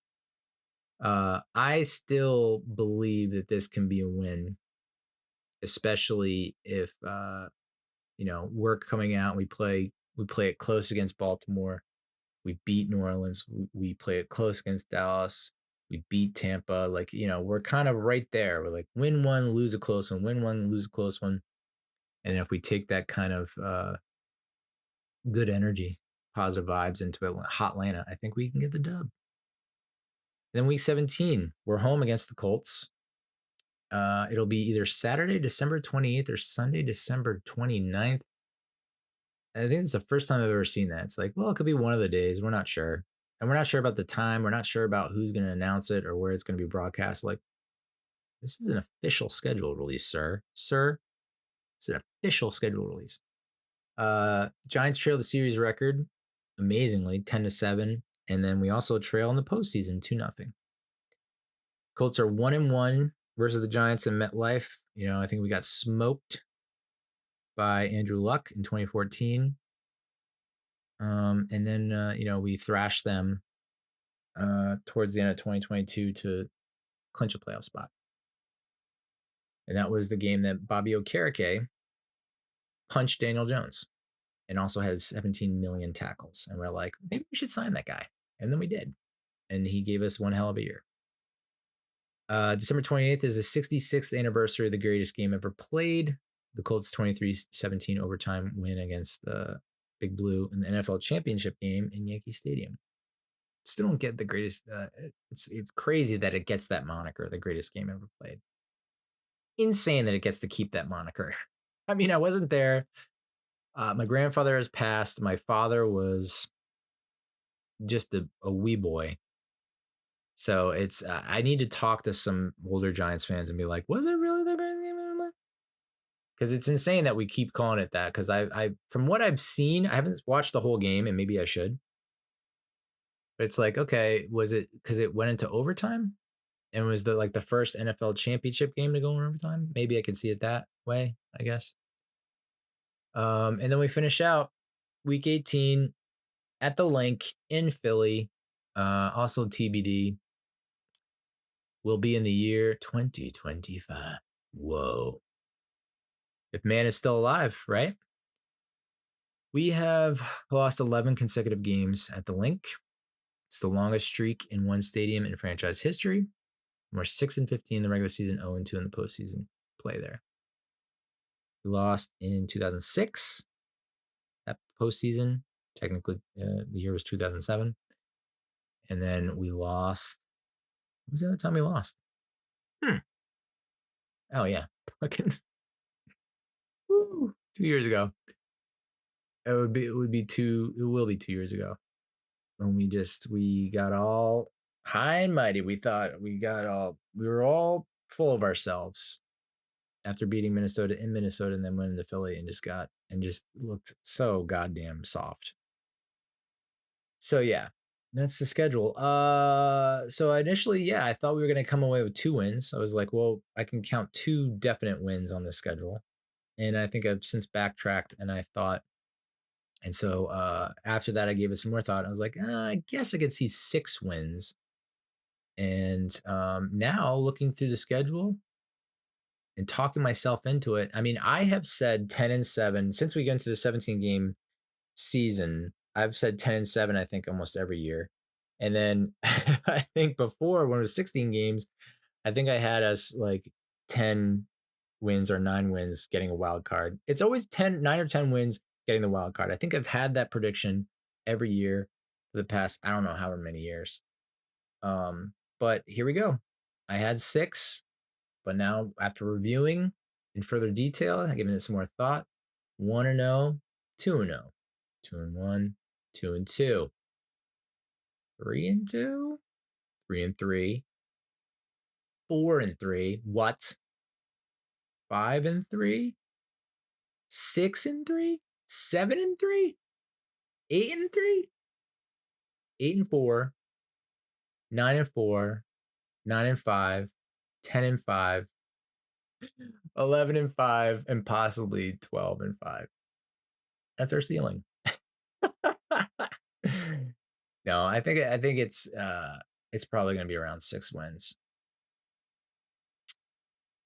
I still believe that this can be a win, especially if we're coming out and we play it close against Baltimore. We beat New Orleans. We play it close against Dallas. We beat Tampa. Like, we're kind of right there. We're like win one, lose a close one, win one, lose a close one. And if we take that kind of good energy, positive vibes into hot Atlanta, I think we can get the dub. Then week 17, we're home against the Colts. It'll be either Saturday, December 28th or Sunday, December 29th. I think it's the first time I've ever seen that. It's like, well, it could be one of the days. We're not sure. And we're not sure about the time. We're not sure about who's going to announce it or where it's going to be broadcast. Like, this is an official schedule release, sir. Sir, it's an official schedule release. Giants trail the series record, amazingly, 10-7. And then we also trail in the postseason, 2-0. Colts are 1-1 versus the Giants in MetLife. I think we got smoked by Andrew Luck in 2014. And then, we thrashed them towards the end of 2022 to clinch a playoff spot. And that was the game that Bobby Okereke punched Daniel Jones and also had 17 million tackles. And we're like, maybe we should sign that guy. And then we did. And he gave us one hell of a year. December 28th is the 66th anniversary of the greatest game ever played. The Colts 23-17 overtime win against the Big Blue in the NFL championship game in Yankee Stadium. Still don't get the greatest. It's crazy that it gets that moniker, the greatest game ever played. Insane that it gets to keep that moniker. I mean, I wasn't there. My grandfather has passed. My father was just a wee boy. So it's I need to talk to some older Giants fans and be like, was it really the greatest game ever played? Because it's insane that we keep calling it that. Because I from what I've seen, I haven't watched the whole game, and maybe I should. But it's like, okay, was it because it went into overtime? And was the first NFL championship game to go in overtime? Maybe I could see it that way, I guess. And then we finish out week 18 at the Link in Philly. Also TBD. Will be in the year 2025. Whoa. If man is still alive, right? We have lost 11 consecutive games at the Link. It's the longest streak in one stadium in franchise history. We're 6-15 in the regular season, 0-2 in the postseason play there. We lost in 2006, that postseason. Technically, the year was 2007. And then we lost. What was the other time we lost? Oh, yeah. Fucking 2 years ago. It will be 2 years ago. When we got all high and mighty. We thought we were all full of ourselves after beating Minnesota in Minnesota and then went into Philly and just looked so goddamn soft. So yeah, that's the schedule. So initially, I thought we were gonna come away with 2 wins. I was like, well, I can count 2 definite wins on the schedule. And I think I've since backtracked and so after that I gave it some more thought. I was like, I guess I could see 6 wins. And now looking through the schedule and talking myself into it, I mean, I have said 10-7 since we got into the 17 game season. I've said 10-7, I think, almost every year. And then I think before, when it was 16 games, I think I had us like 10 wins or 9 wins getting a wild card. It's always 9 or 10 wins getting the wild card. I think I've had that prediction every year for the past, I don't know however many years. But here we go. I had 6, but now after reviewing in further detail and giving it some more thought, 1-0, 2-0, 2-1, 2-2, 3-2, 3-3, 4-3. What? 5-3, 6-3, 7-3. 8-3, 8-4, 9-4, 9-5, 10-5, 11-5, and possibly 12-5. That's our ceiling. No, I think it's probably going to be around 6 wins.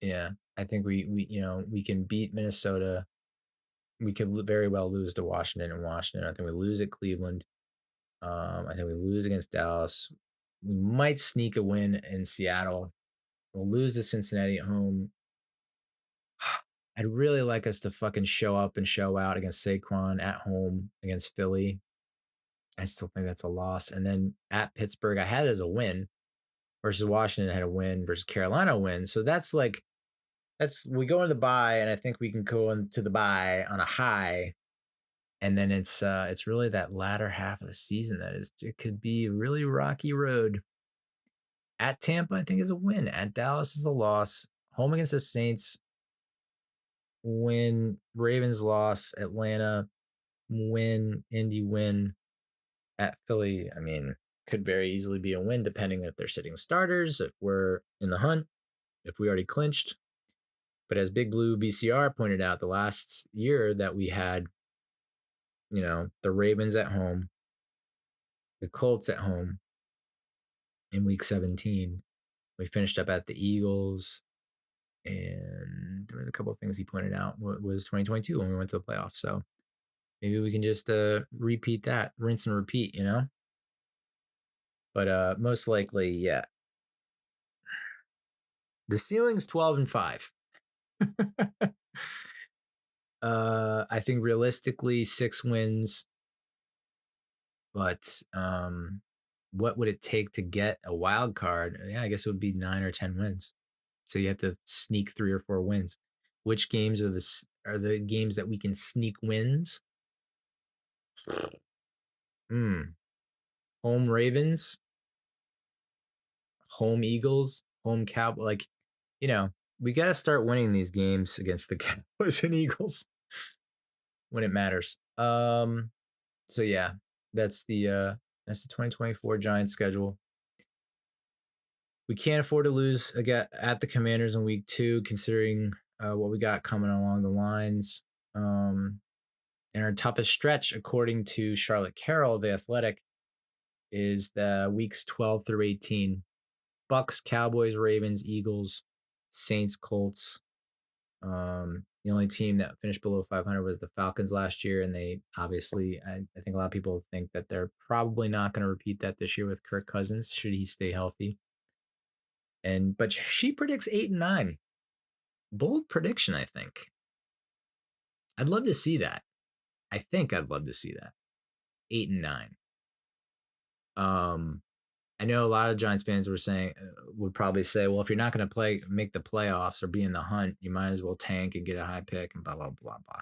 Yeah, I think we can beat Minnesota. We could very well lose to Washington and Washington. I think we lose at Cleveland. I think we lose against Dallas. We might sneak a win in Seattle. We'll lose to Cincinnati at home. I'd really like us to fucking show up and show out against Saquon at home against Philly. I still think that's a loss. And then at Pittsburgh, I had it as a win versus Washington. I had a win versus Carolina a win. So that's we go into the bye, and I think we can go into the bye on a high. And then it's really that latter half of the season it could be a really rocky road. At Tampa, I think is a win. At Dallas is a loss. Home against the Saints, win. Ravens loss. Atlanta, win. Indy, win. At Philly, I mean, could very easily be a win depending if they're sitting starters, if we're in the hunt, if we already clinched. But as Big Blue VCR pointed out, the last year that we had, the Ravens at home, the Colts at home in week 17, we finished up at the Eagles, and there was a couple of things he pointed out. What was 2022 when we went to the playoffs? So maybe we can just repeat that, rinse and repeat, But most likely, yeah. The ceiling's 12-5. I think realistically 6 wins, but what would it take to get a wild card? Yeah, I guess it would be 9 or 10 wins. So you have to sneak 3 or 4 wins. Which games are the games that we can sneak wins? Home Ravens, home Eagles, home Cowboys. We got to start winning these games against the Cowboys and Eagles when it matters. So yeah, that's the 2024 Giants schedule. We can't afford to lose again at the Commanders in week 2, considering what we got coming along the lines. And our toughest stretch, according to Charlotte Carroll, the Athletic, is the weeks 12 through 18. Bucks, Cowboys, Ravens, Eagles, Saints, Colts. The only team that finished below 500 was the Falcons last year, and they obviously, I think a lot of people think that they're probably not going to repeat that this year with Kirk Cousins, should he stay healthy. But she predicts 8-9. Bold prediction, I think. I'd love to see that. I think I'd love to see that. 8-9. I know a lot of Giants fans would probably say, well, if you're not going to make the playoffs or be in the hunt, you might as well tank and get a high pick and blah, blah, blah, blah.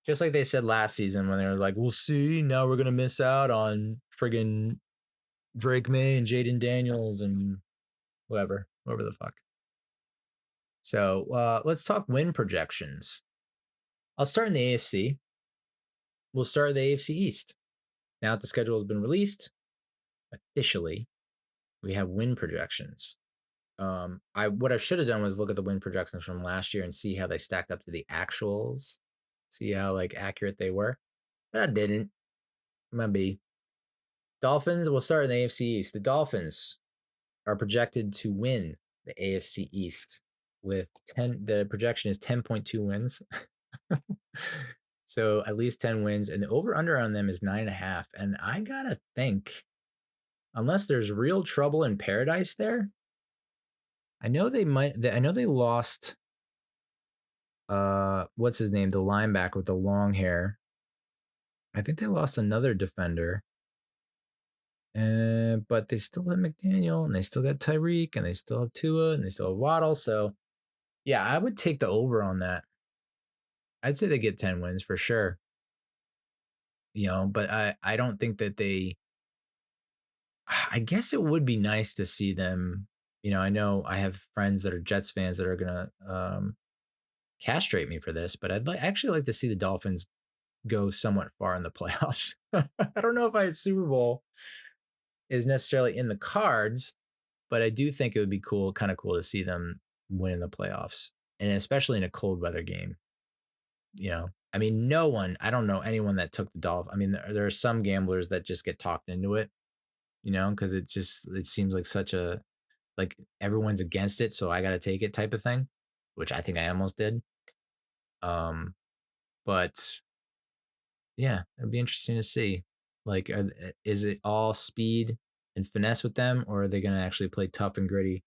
Just like they said last season when they were like, we'll see. Now we're going to miss out on friggin' Drake May and Jaden Daniels and whoever the fuck. So let's talk win projections. I'll start in the AFC. We'll start at the AFC East. Now that the schedule has been released, officially, we have win projections. What I should have done was look at the win projections from last year and see how they stacked up to the actuals, see how accurate they were. But I didn't. Might be. Dolphins, we'll start in the AFC East. The Dolphins are projected to win the AFC East with the projection is 10.2 wins. So at least 10 wins, and the over-under on them is 9.5. And I gotta think, unless there's real trouble in paradise there, I know they lost, what's his name? The linebacker with the long hair. I think they lost another defender. But they still have McDaniel, and they still got Tyreek, and they still have Tua, and they still have Waddle. So, yeah, I would take the over on that. I'd say they get 10 wins for sure. But I don't think that I guess it would be nice to see them. I know I have friends that are Jets fans that are going to castrate me for this, but I'd actually like to see the Dolphins go somewhat far in the playoffs. I don't know if a Super Bowl is necessarily in the cards, but I do think it would be kind of cool to see them win in the playoffs, and especially in a cold weather game. I mean, I don't know anyone that took the Dolphins. I mean, there are some gamblers that just get talked into it, because it seems like like everyone's against it, so I got to take it type of thing, which I think I almost did. But yeah, it'd be interesting to see. Like, is it all speed and finesse with them, or are they going to actually play tough and gritty?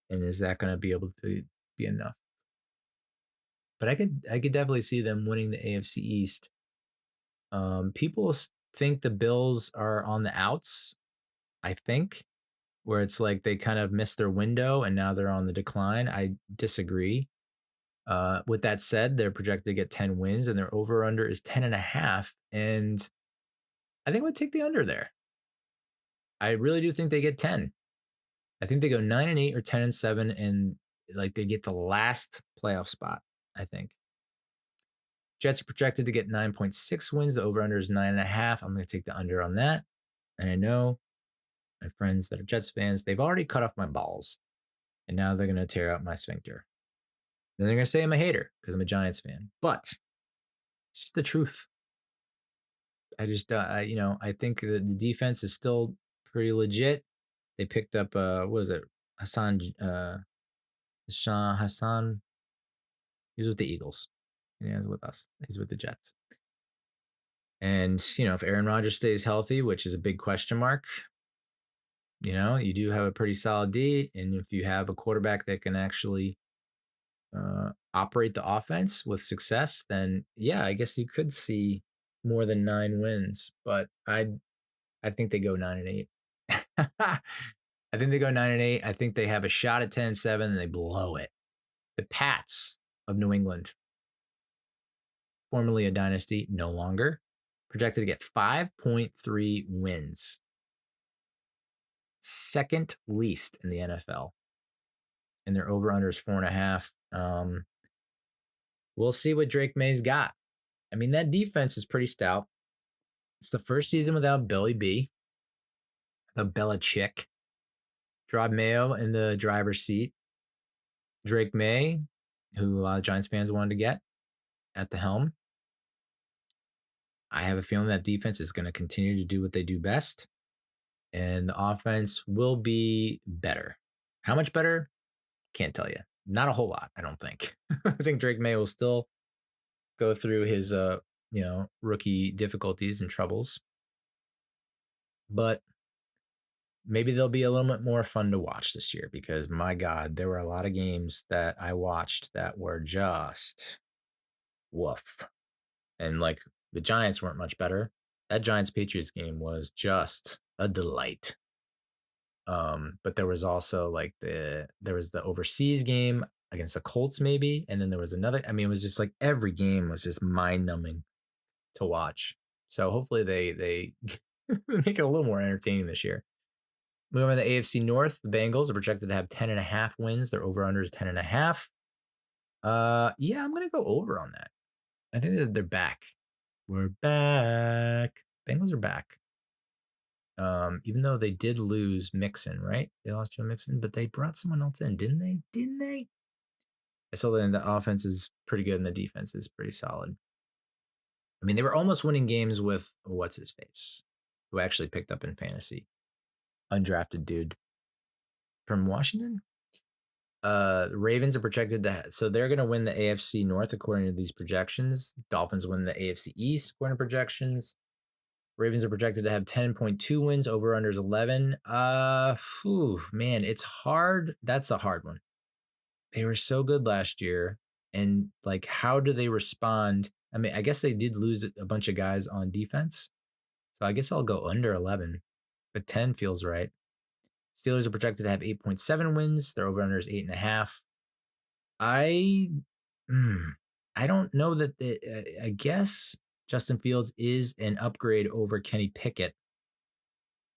And is that going to be able to be enough? But I could definitely see them winning the AFC East. People think the Bills are on the outs. I think where it's like they kind of missed their window and now they're on the decline. I disagree. With that said, they're projected to get 10 wins and their over under is 10.5. And I think I would take the under there. I really do think they get 10. I think they go 9-8 or 10-7, and like they get the last playoff spot, I think. Jets are projected to get 9.6 wins. The over under is 9.5. I'm going to take the under on that. And I know my friends that are Jets fans, they've already cut off my balls. And now they're going to tear out my sphincter. Then they're going to say I'm a hater because I'm a Giants fan. But it's just the truth. I just, I think the defense is still pretty legit. They picked up, what was it? Hassan. He was with the Eagles. And he's with us. He's with the Jets. And, if Aaron Rodgers stays healthy, which is a big question mark, you do have a pretty solid D. And if you have a quarterback that can actually operate the offense with success, then yeah, I guess you could see more than 9 wins. But I think they go 9-8. I think they go 9-8. I think they have a shot at 10-7 and they blow it. The Pats of New England, formerly a dynasty, no longer, projected to get 5.3 wins. Second least in the NFL. And their over-under is 4.5. We'll see what Drake May's got. I mean, that defense is pretty stout. It's the first season without Billy B, the Belichick. Rod Mayo in the driver's seat. Drake May, who a lot of Giants fans wanted to get at the helm. I have a feeling that defense is going to continue to do what they do best, and the offense will be better. How much better? Can't tell you. Not a whole lot, I don't think. I think Drake May will still go through his, rookie difficulties and troubles, but maybe they'll be a little bit more fun to watch this year because, my God, there were a lot of games that I watched that were just woof. And like the Giants weren't much better. That Giants-Patriots game was just a delight. But there was also like there was the overseas game against the Colts maybe, and then there was another. I mean, it was just like every game was just mind-numbing to watch. So hopefully they make it a little more entertaining this year. Moving on to the AFC North, the Bengals are projected to have 10.5 wins. Their over-under is 10.5. Yeah, I'm gonna go over on that. I think that they're back. We're back. Bengals are back. Even though they did lose Mixon, right? They lost Joe Mixon, but they brought someone else in, didn't they? I saw that the offense is pretty good and the defense is pretty solid. I mean, they were almost winning games with what's his face, who actually picked up in fantasy. Undrafted dude from Washington. The Ravens are projected so they're going to win the AFC North according to these projections. Dolphins win the AFC East according to projections. Ravens are projected to have 10.2 wins, over unders 11. Man, it's hard. That's a hard one. They were so good last year. And like, how do they respond? I mean, I guess they did lose a bunch of guys on defense. So I guess I'll go under 11, but 10 feels right. Steelers are projected to have 8.7 wins. Their over under is 8.5. I don't know that I guess Justin Fields is an upgrade over Kenny Pickett.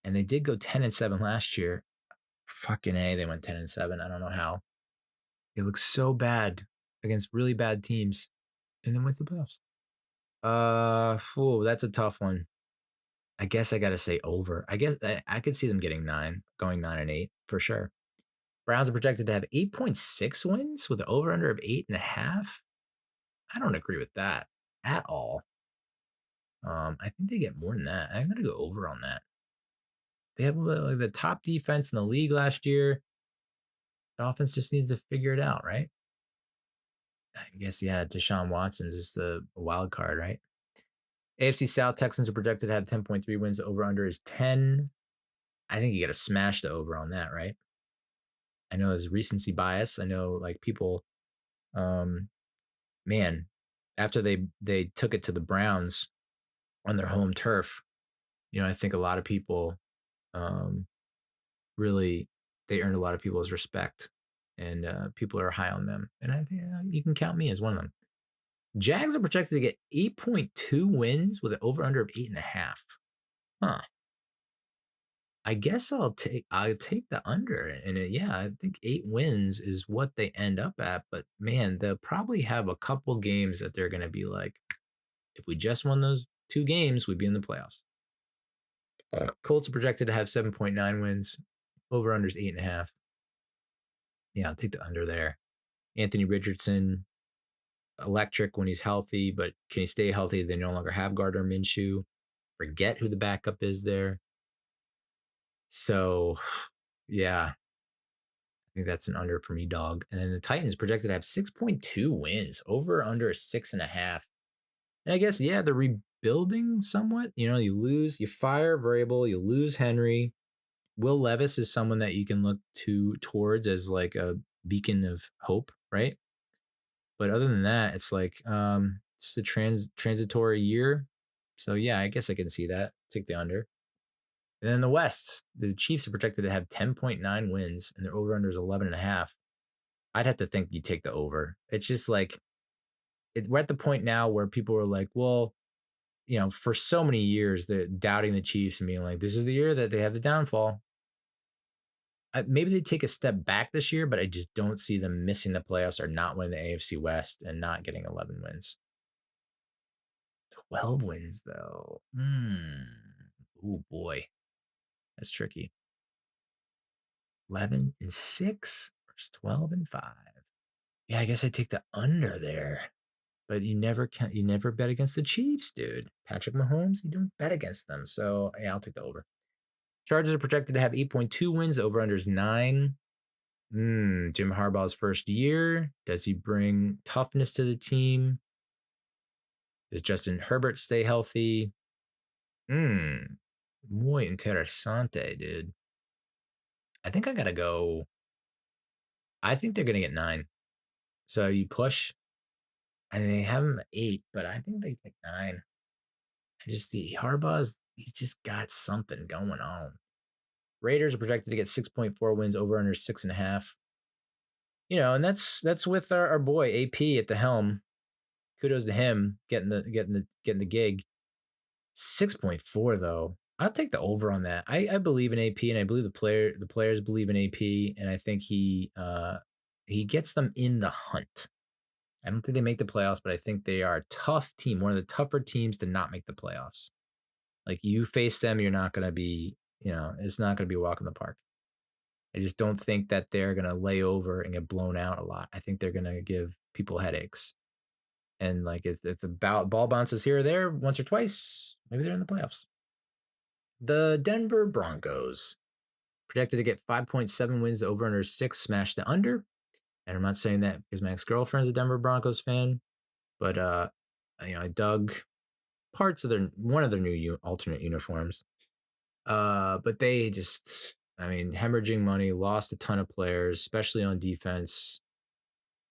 And they did go 10-7 last year. Fucking A, they went 10-7. I don't know how. They look so bad against really bad teams and then went to the playoffs. That's a tough one. I guess I got to say over. I guess I could see them getting 9, going 9-8 for sure. Browns are projected to have 8.6 wins with an over under of 8.5. I don't agree with that at all. I think they get more than that. I'm gonna go over on that. They have like the top defense in the league last year. The offense just needs to figure it out, right? I guess yeah, Deshaun Watson's just a wild card, right? AFC South Texans are projected to have 10.3 wins. The over under is 10. I think you got to smash the over on that, right? I know there's recency bias. I know like people, um, man, after they took it to the Browns on their home turf, I think a lot of people um, really they earned a lot of people's respect, and people are high on them. And I think you can count me as one of them. Jags are projected to get 8.2 wins with an over under of 8.5. Huh. I guess I'll take the under, and yeah, I think 8 wins is what they end up at. But man, they'll probably have a couple games that they're going to be like, if we just won those 2 games, we'd be in the playoffs. Colts are projected to have 7.9 wins. Over unders 8.5. Yeah, I'll take the under there. Anthony Richardson, electric when he's healthy, but can he stay healthy? They no longer have Gardner Minshew. Forget who the backup is there. So, yeah, I think that's an under for me, dog. And then the Titans projected to have 6.2 wins, over under 6.5. And I guess, yeah, they're rebuilding somewhat. You fire Vrabel, you lose Henry. Will Levis is someone that you can look towards as like a beacon of hope, right? But other than that, it's like it's a transitory year. So yeah, I guess I can see that. Take the under. And then in the West, the Chiefs are projected to have 10.9 wins, and their over-under is 11.5. I'd have to think you take the over. It's just like we're at the point now where people are like, well, for so many years, they're doubting the Chiefs and being like, this is the year that they have the downfall. Maybe they take a step back this year, but I just don't see them missing the playoffs or not winning the AFC West and not getting 11 wins. 12 wins, though. Oh, boy. That's tricky. 11-6 versus 12-5. Yeah, I guess I take the under there. But you never bet against the Chiefs, dude. Patrick Mahomes, you don't bet against them. So yeah, I'll take the over. Chargers are projected to have 8.2 wins. Over under is 9. Jim Harbaugh's first year. Does he bring toughness to the team? Does Justin Herbert stay healthy? Muy interesante, dude. I think I gotta go. I think they're gonna get 9. So you push, and they have them at 8, but I think they get 9. The Harbaugh's, he's just got something going on. Raiders are projected to get 6.4 wins, over under 6.5. And that's with our boy AP at the helm. Kudos to him getting the gig. 6.4 though. I'll take the over on that. I believe in AP, and I believe the players believe in AP, and I think he gets them in the hunt. I don't think they make the playoffs, but I think they are a tough team, one of the tougher teams to not make the playoffs. Like you face them, you're not going to be, it's not going to be a walk in the park. I just don't think that they're going to lay over and get blown out a lot. I think they're going to give people headaches. And like if the ball bounces here or there once or twice, maybe they're in the playoffs. The Denver Broncos projected to get 5.7 wins. The over under 6, smash the under. And I'm not saying that because my ex-girlfriend's a Denver Broncos fan, but I dug parts of one of their new alternate uniforms. But they just, hemorrhaging money, lost a ton of players, especially on defense.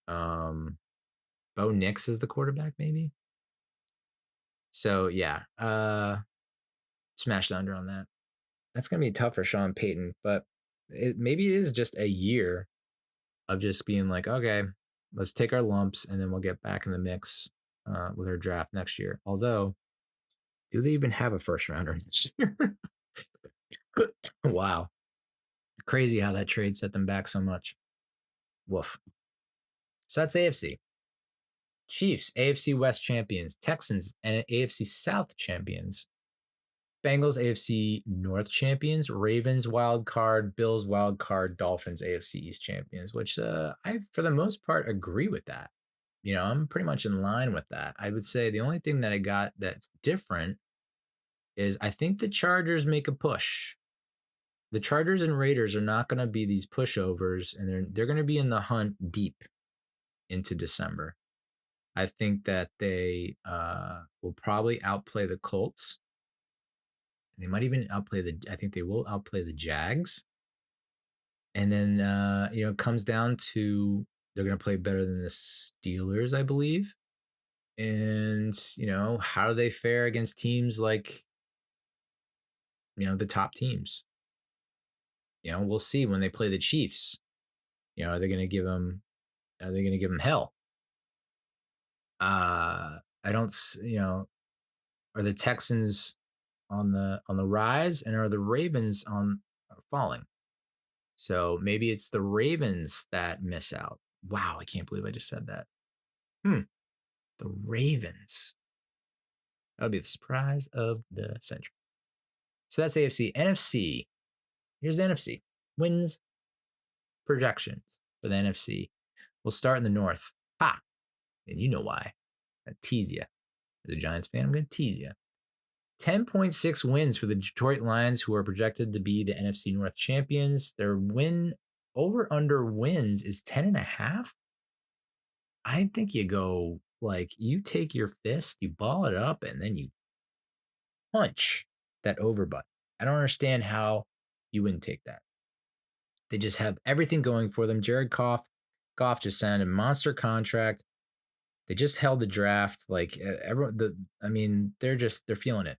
Bo Nix is the quarterback, maybe. So yeah, smash the under on that. That's gonna be tough for Sean Payton, but maybe it is just a year of just being like, okay, let's take our lumps and then we'll get back in the mix with our draft next year. Although, do they even have a first rounder next year? Wow. Crazy how that trade set them back so much. Woof. So that's AFC. Chiefs, AFC West champions. Texans, and AFC South champions. Bengals, AFC North champions. Ravens, wild card. Bills, wild card. Dolphins, AFC East champions, which I, for the most part, agree with that. I'm pretty much in line with that. I would say the only thing that I got that's different is I think the Chargers make a push. The Chargers and Raiders are not going to be these pushovers, and they're going to be in the hunt deep into December. I think that they will probably outplay the Colts. They might even I think they will outplay the Jags. And then, it comes down to they're going to play better than the Steelers, I believe. And, how do they fare against teams like, the top teams? We'll see when they play the Chiefs. Are they going to give them hell? I don't, are the Texans on the rise, and are the Ravens falling? So maybe it's the Ravens that miss out. Wow, I can't believe I just said that. The Ravens. That would be the surprise of the century. So that's AFC. NFC. Here's the NFC. Wins projections for the NFC. We'll start in the North. Ha! And you know why. I tease you. As a Giants fan, I'm going to tease you. 10.6 wins for the Detroit Lions, who are projected to be the NFC North champions. Their win over-under wins is 10.5. I think you go, you take your fist, you ball it up, and then you punch that over button. I don't understand how you wouldn't take that. They just have everything going for them. Jared Goff just signed a monster contract. They just held the draft. Everyone, they're feeling it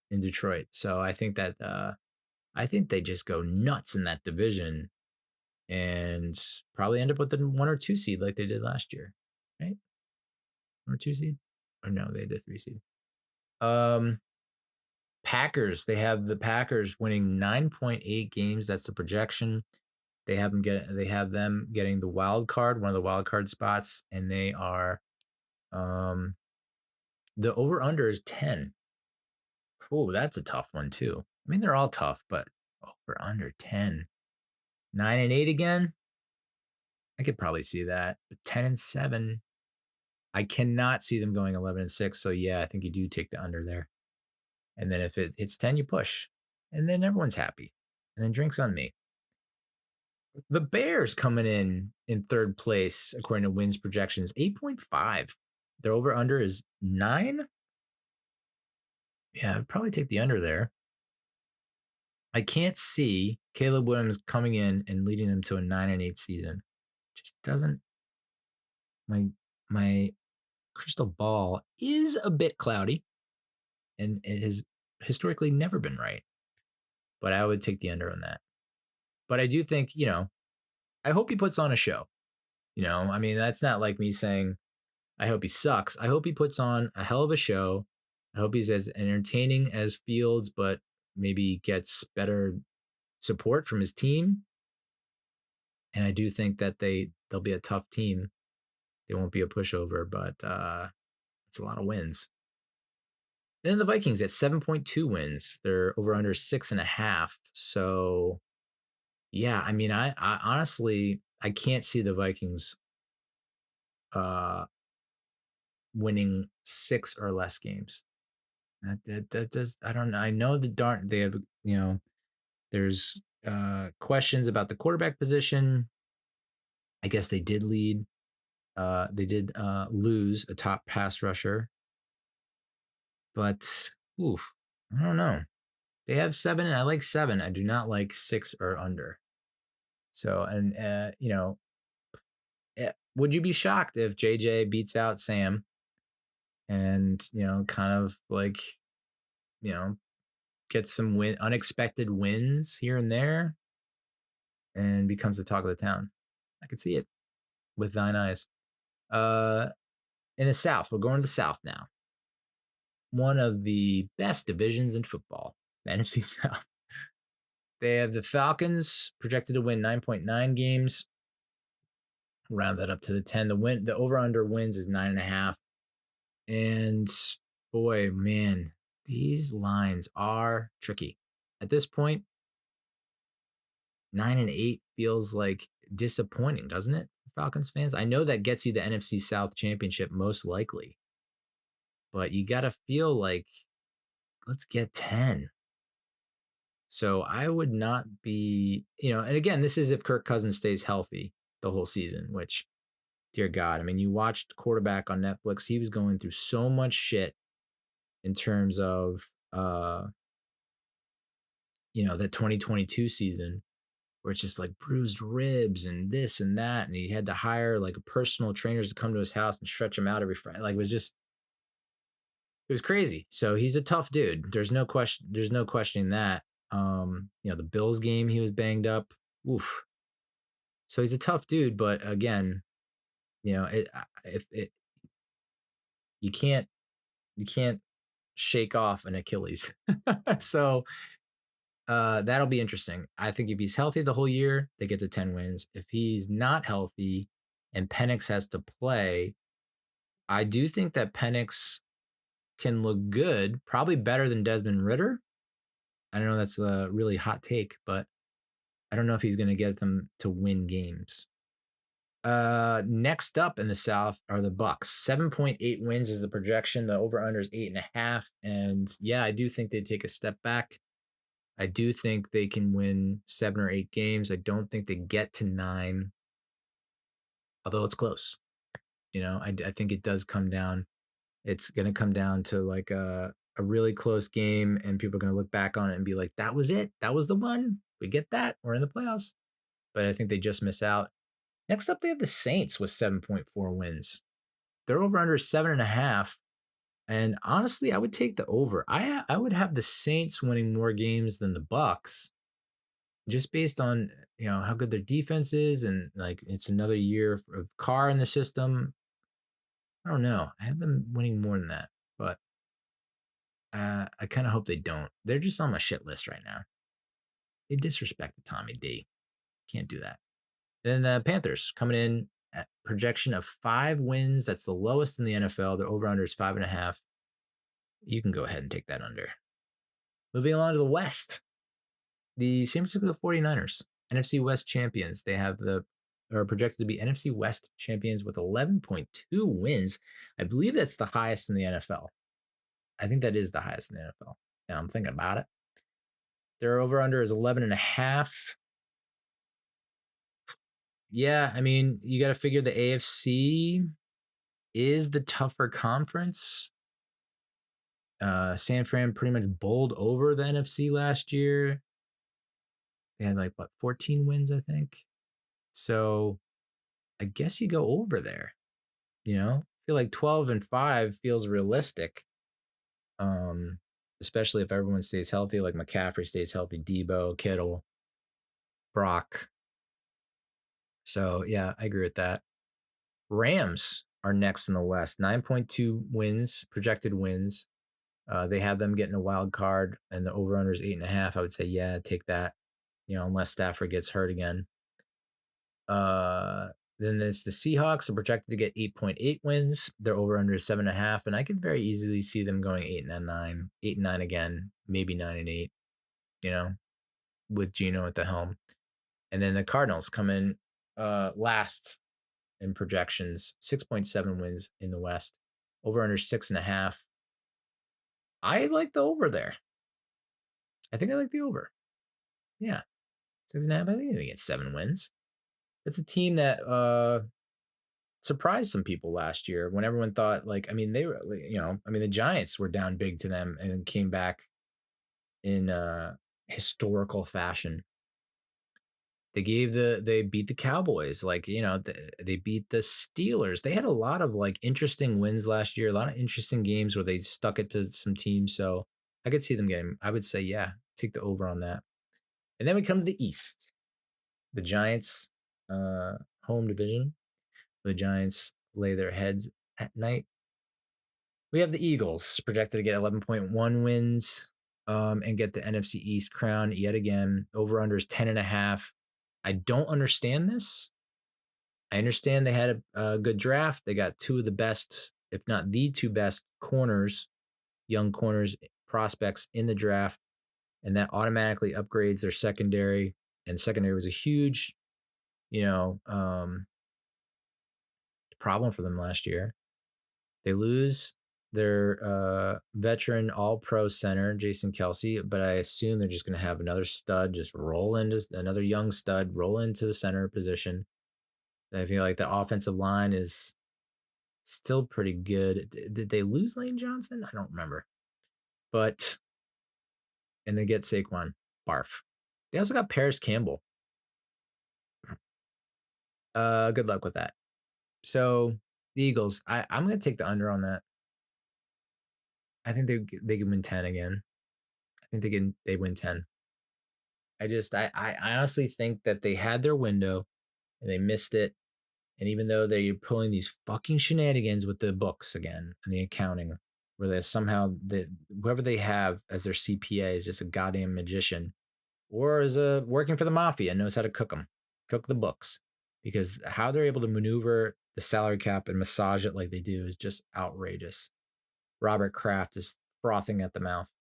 in Detroit. So I think that they just go nuts in that division and probably end up with the 1 or 2 seed like they did last year, right? 1 or 2 seed? Or no, they did 3 seed. Packers. They have the Packers winning 9.8 games. That's the projection. They have them getting the wild card, one of the wild card spots, and they are the over under is 10. Oh, that's a tough one too. They're all tough, but over under 10. 9-8 again. I could probably see that. But 10-7. I cannot see them going 11-6. So yeah, I think you do take the under there. And then if it hits 10, you push. And then everyone's happy. And then drinks on me. The Bears coming in third place, according to wins projections, 8.5. Their over-under is 9. Yeah, I'd probably take the under there. I can't see Caleb Williams coming in and leading them to a 9-8 season. Just doesn't. My crystal ball is a bit cloudy, and it has historically never been right. But I would take the under on that. But I do think, I hope he puts on a show. That's not like me saying, I hope he sucks. I hope he puts on a hell of a show. I hope he's as entertaining as Fields, but maybe gets better support from his team. And I do think that they'll be a tough team. They won't be a pushover, but it's a lot of wins. Then the Vikings at 7.2 wins. They're over under 6.5. So yeah, I honestly, I can't see the Vikings winning 6 or less games. That does, I don't know. I know they have, there's questions about the quarterback position. I guess they did lose a top pass rusher. But I don't know. They have 7, and I like 7. I do not like 6 or under. So, and would you be shocked if JJ beats out Sam and kind of gets some unexpected wins here and there and becomes the talk of the town? I could see it with thine eyes. In the South, we're going to the South now. One of the best divisions in football, the NFC South. They have the Falcons projected to win 9.9 games. round that up to the 10. The over under wins is 9.5. And boy, man, these lines are tricky. At this point, 9-8 feels like disappointing, doesn't it, Falcons fans? I know that gets you the NFC South championship most likely, but you got to feel like let's get 10. So I would not be, and again, this is if Kirk Cousins stays healthy the whole season, which, dear God, I mean, you watched Quarterback on Netflix. He was going through so much shit in terms of, the 2022 season where it's just like bruised ribs and this and that. And he had to hire like personal trainers to come to his house and stretch him out every Friday. Like it was crazy. So he's a tough dude. There's no question. There's no questioning that. The Bills game, he was banged up. Oof. So he's a tough dude, but again, you can't shake off an Achilles. So that'll be interesting. I think if he's healthy the whole year, they get to 10 wins. If he's not healthy and Penix has to play, I do think that Penix can look good, probably better than Desmond Ridder. I know that's a really hot take, but I don't know if he's going to get them to win games. Next up in the South are the Bucks. 7.8 wins is the projection. The over-under is 8.5. And yeah, I do think they take a step back. I do think they can win 7 or 8 games. I don't think they get to 9, although it's close. I think it does come down. It's going to come down to like a really close game, and people are going to look back on it and be like, that was it. That was the one. We get that. We're in the playoffs. But I think they just miss out. Next up, they have the Saints with 7.4 wins. They're over under 7.5. And honestly, I would take the over. I would have the Saints winning more games than the Bucks, just based on how good their defense is, and like it's another year of Carr in the system. I don't know. I have them winning more than that, but I kind of hope they don't. They're just on my shit list right now. They disrespected Tommy D. Can't do that. Then the Panthers coming in at projection of 5 wins. That's the lowest in the NFL. Their over-under is 5.5. You can go ahead and take that under. Moving along to the West. The San Francisco 49ers, NFC West champions. They are projected to be NFC West champions with 11.2 wins. I believe that's the highest in the NFL. I think that is the highest in the NFL. Now I'm thinking about it. Their over-under is 11.5. Yeah, I mean, you got to figure the AFC is the tougher conference. San Fran pretty much bowled over the NFC last year. They had 14 wins, I think. So I guess you go over there. I feel like 12-5 feels realistic. Especially if everyone stays healthy, like McCaffrey stays healthy, Debo, Kittle, Brock. So yeah, I agree with that. Rams are next in the West. 9.2 wins, projected wins. They have them getting a wild card, and the over-under is 8.5. I would say, yeah, take that. Unless Stafford gets hurt again. Then it's the Seahawks are projected to get 8.8 wins. Their over-under is 7.5, and I could very easily see them going 8-9, 8-9 again, maybe 9-8. With Geno at the helm. And then the Cardinals come in last in projections, 6.7 wins in the West. Over-under 6.5. I like the over there. I think I like the over. Yeah. 6.5. I think they get 7 wins. It's a team that surprised some people last year when everyone thought they were, the Giants were down big to them and then came back in historical fashion. They beat the Cowboys, they beat the Steelers. They had a lot of interesting wins last year, a lot of interesting games where they stuck it to some teams. So I could see them getting, I would say, yeah, take the over on that. And then we come to the East. The Giants, home division. The Giants lay their heads at night. We have the Eagles projected to get 11.1 wins and get the NFC East crown yet again. Over-under is 10.5. I don't understand this. I understand they had a good draft. They got two of the best, if not the two best corners, young corners prospects in the draft, and that automatically upgrades their secondary. And secondary was a huge, you know, problem for them last year. They lose their veteran all-pro center, Jason Kelsey, but I assume they're just going to have another stud just roll into another young stud, roll into the center position. I feel like the offensive line is still pretty good. Did they lose Lane Johnson? I don't remember. But, and they get Saquon. Barf. They also got Paris Campbell. Good luck with that. So the Eagles, I'm going to take the under on that. I think they can win 10 again. I think they win 10. I honestly think that they had their window and they missed it. And even though they're pulling these fucking shenanigans with the books again and the accounting, where they somehow whoever they have as their CPA is just a goddamn magician, or is working for the mafia and knows how to cook the books, because how they're able to maneuver the salary cap and massage it like they do is just outrageous. Robert Kraft is frothing at the mouth.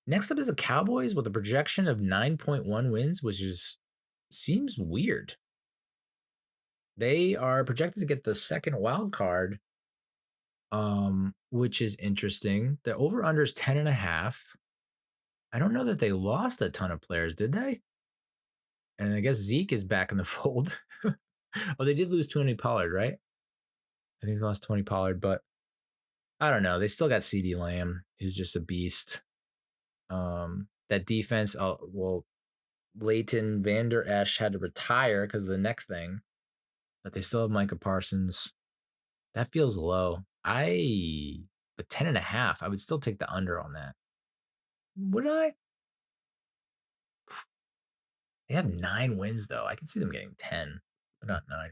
Next up is the Cowboys with a projection of 9.1 wins, which seems weird. They are projected to get the second wild card, which is interesting. The over-under is 10.5. I don't know that they lost a ton of players, did they? And I guess Zeke is back in the fold. Oh, they did lose Tony Pollard, right? I think they lost Tony Pollard, but I don't know. They still got CeeDee Lamb, who's just a beast. That defense, well, Leighton Vander Esch had to retire because of the neck thing, but they still have Micah Parsons. That feels low. But 10.5, I would still take the under on that. Would I? They have 9 wins, though. I can see them getting 10, but not 9.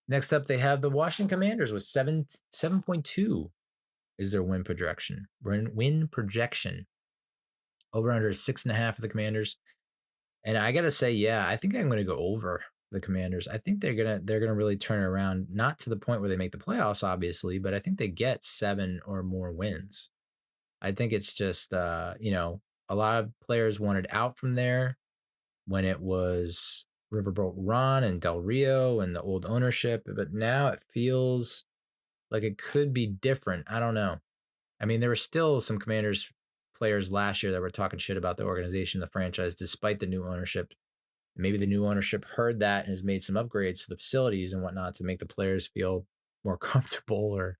Next up, they have the Washington Commanders with 7.2 is their win projection. Win projection. Over under 6.5 for the Commanders. And I gotta say, yeah, I think I'm gonna go over the Commanders. I think they're gonna really turn it around, not to the point where they make the playoffs, obviously, but I think they get 7 or more wins. I think it's just a lot of players wanted out from there when it was Riverboat Ron and Del Rio and the old ownership, but now it feels like it could be different. I don't know. I mean, there were still some Commanders players last year that were talking shit about the organization, the franchise, despite the new ownership. Maybe the new ownership heard that and has made some upgrades to the facilities and whatnot to make the players feel more comfortable or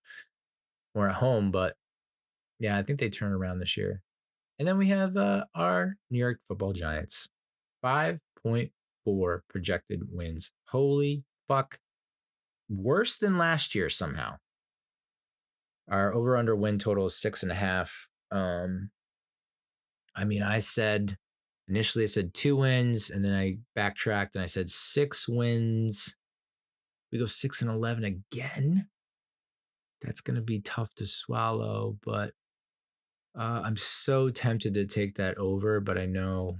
more at home. But yeah, I think they turn around this year. And then we have our New York Football Giants, 5.4 projected wins. Holy fuck. Worse than last year somehow. Our over-under win total is 6.5. I mean, initially I said 2 wins, and then I backtracked and I said 6 wins. We go 6-11 again. That's going to be tough to swallow, but I'm so tempted to take that over, but I know,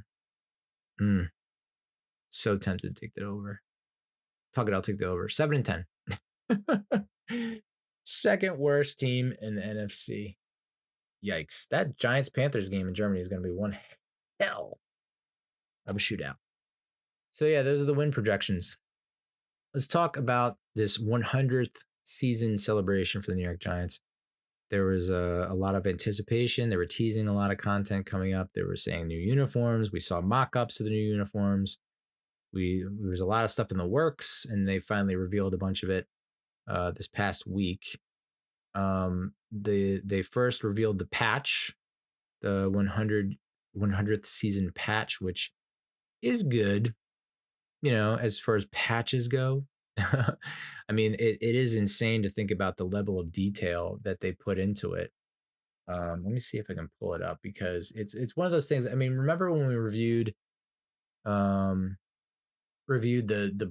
so tempted to take that over. Fuck it, I'll take the over. 7-10. Second worst team in the NFC. Yikes. That Giants-Panthers game in Germany is going to be one hell of a shootout. So yeah, those are the win projections. Let's talk about this 100th season celebration for the New York Giants. There was a lot of anticipation. They were teasing a lot of content coming up. They were saying new uniforms. We saw mock-ups of the new uniforms. There was a lot of stuff in the works, and they finally revealed a bunch of it this past week. They first revealed the patch, the 100th season patch, which is good, as far as patches go. I mean, it is insane to think about the level of detail that they put into it. Let me see if I can pull it up, because it's one of those things. I mean, remember when we reviewed the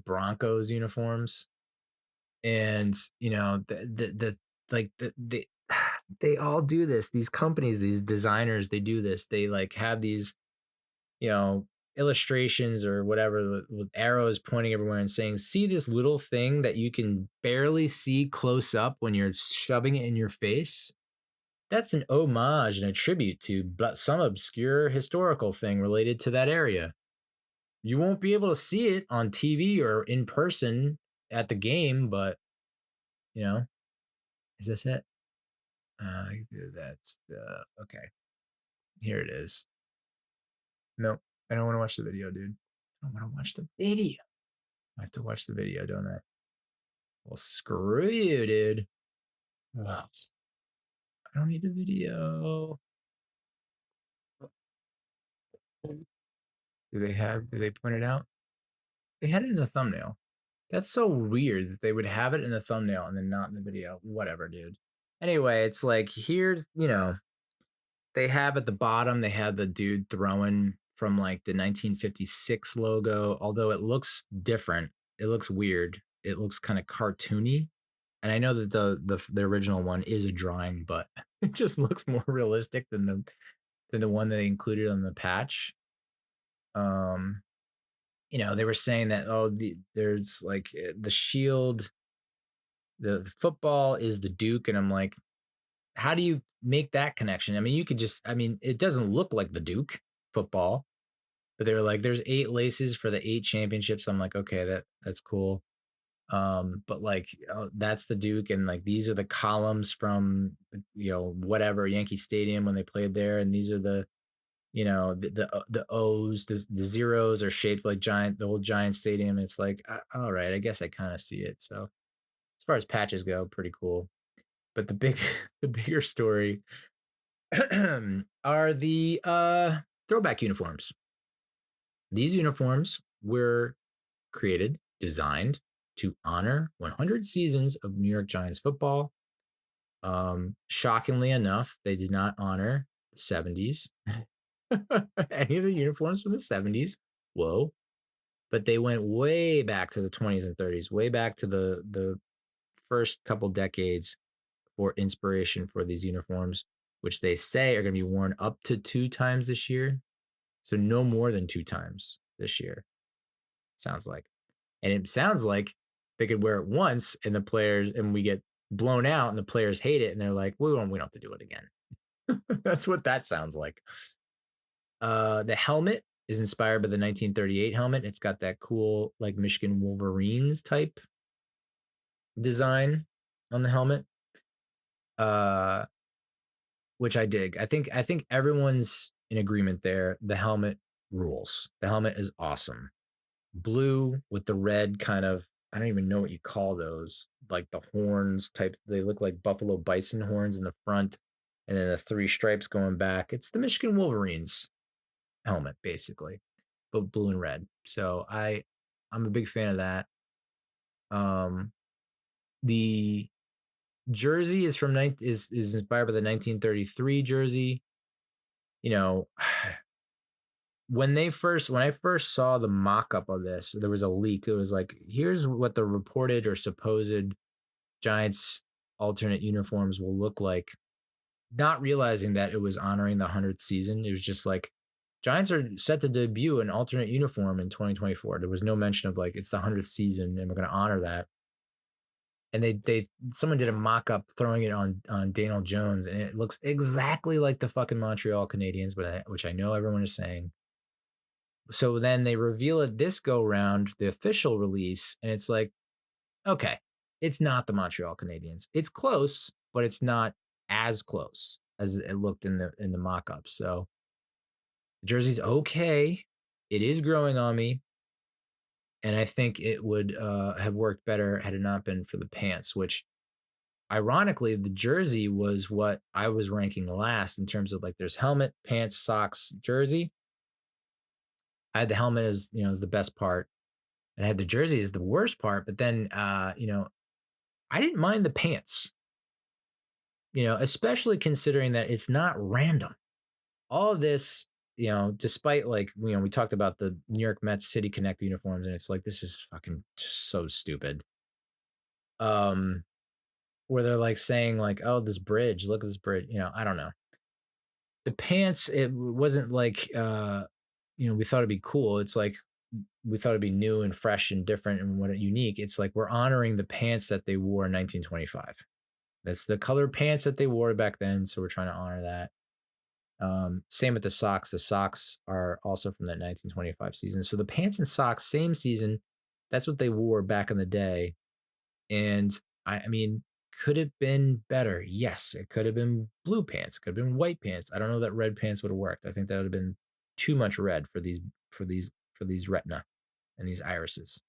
Broncos uniforms, and they all do this. These companies, these designers, they do this. They like have these, illustrations or whatever with arrows pointing everywhere and saying, see this little thing that you can barely see close up when you're shoving it in your face? That's an homage and a tribute to some obscure historical thing related to that area. You won't be able to see it on TV or in person at the game, but you know, is this it? That's okay. Here it is. Nope, I don't want to watch the video, dude. I don't want to watch the video. I have to watch the video, don't I? Well, screw you, dude. Ugh. I don't need a video. Do they point it out? They had it in the thumbnail. That's so weird that they would have it in the thumbnail and then not in the video. Whatever, dude. Anyway, it's like here's, they have at the bottom, they had the dude throwing from like the 1956 logo, although it looks different. It looks weird. It looks kind of cartoony. And I know that the original one is a drawing, but it just looks more realistic than the one they included on the patch. They were saying that there's like the shield, the football is the Duke, and I'm like, how do you make that connection? I mean, it doesn't look like the Duke football, but they were like, there's 8 laces for the 8 championships. I'm like, okay, that's cool. But like, that's the Duke, and like these are the columns from whatever Yankee Stadium when they played there, and these are the the O's, the zeros are shaped like the old Giant Stadium. It's like, all right, I guess I kind of see it. So as far as patches go, pretty cool. But the bigger story are the throwback uniforms. These uniforms were designed to honor 100 seasons of New York Giants football. Shockingly enough, they did not honor the 70s. Any of the uniforms from the 70s. Whoa. But they went way back to the 20s and 30s, way back to the first couple decades for inspiration for these uniforms, which they say are going to be worn up to 2 times this year. So no more than 2 times this year, sounds like. And it sounds like they could wear it once and we get blown out and the players hate it and they're like, we don't have to do it again. That's what that sounds like. The helmet is inspired by the 1938 helmet. It's got that cool like Michigan Wolverines type design on the helmet. Which I dig. I think everyone's in agreement there. The helmet rules. The helmet is awesome. Blue with the red kind of, I don't even know what you call those, like the horns type. They look like buffalo bison horns in the front and then the 3 stripes going back. It's the Michigan Wolverines helmet basically, but blue and red. So I'm a big fan of that. The jersey is is inspired by the 1933 jersey. When I first saw the mock-up of this, there was a leak. It was like, here's what the reported or supposed Giants alternate uniforms will look like, not realizing that it was honoring the 100th season. It was just like, Giants are set to debut an alternate uniform in 2024. There was no mention of like, it's the 100th season and we're going to honor that. And someone did a mock-up throwing it on Daniel Jones, and it looks exactly like the fucking Montreal Canadiens, which I know everyone is saying. So then they reveal it this go round, the official release, and it's like, okay, it's not the Montreal Canadiens. It's close, but it's not as close as it looked in the mock-up. So the jersey's okay. It is growing on me. And I think it would have worked better had it not been for the pants, which ironically, the jersey was what I was ranking last in terms of like there's helmet, pants, socks, jersey. I had the helmet as the best part, and I had the jersey as the worst part. But then I didn't mind the pants, especially considering that it's not random. All of this, despite like we talked about the New York Mets City Connect uniforms, and it's like this is fucking just so stupid. Where they're like saying like, oh, this bridge, look at this bridge. I don't know. The pants, it wasn't like we thought it'd be cool. It's like we thought it'd be new and fresh and different and what unique. It's like we're honoring the pants that they wore in 1925. That's the colored pants that they wore back then. So we're trying to honor that. Same with the socks. The socks are also from that 1925 season. So the pants and socks, same season. That's what they wore back in the day. And I mean, could it been better? Yes, it could have been blue pants. It could have been white pants. I don't know that red pants would have worked. I think that would have been too much red for these retina and these irises,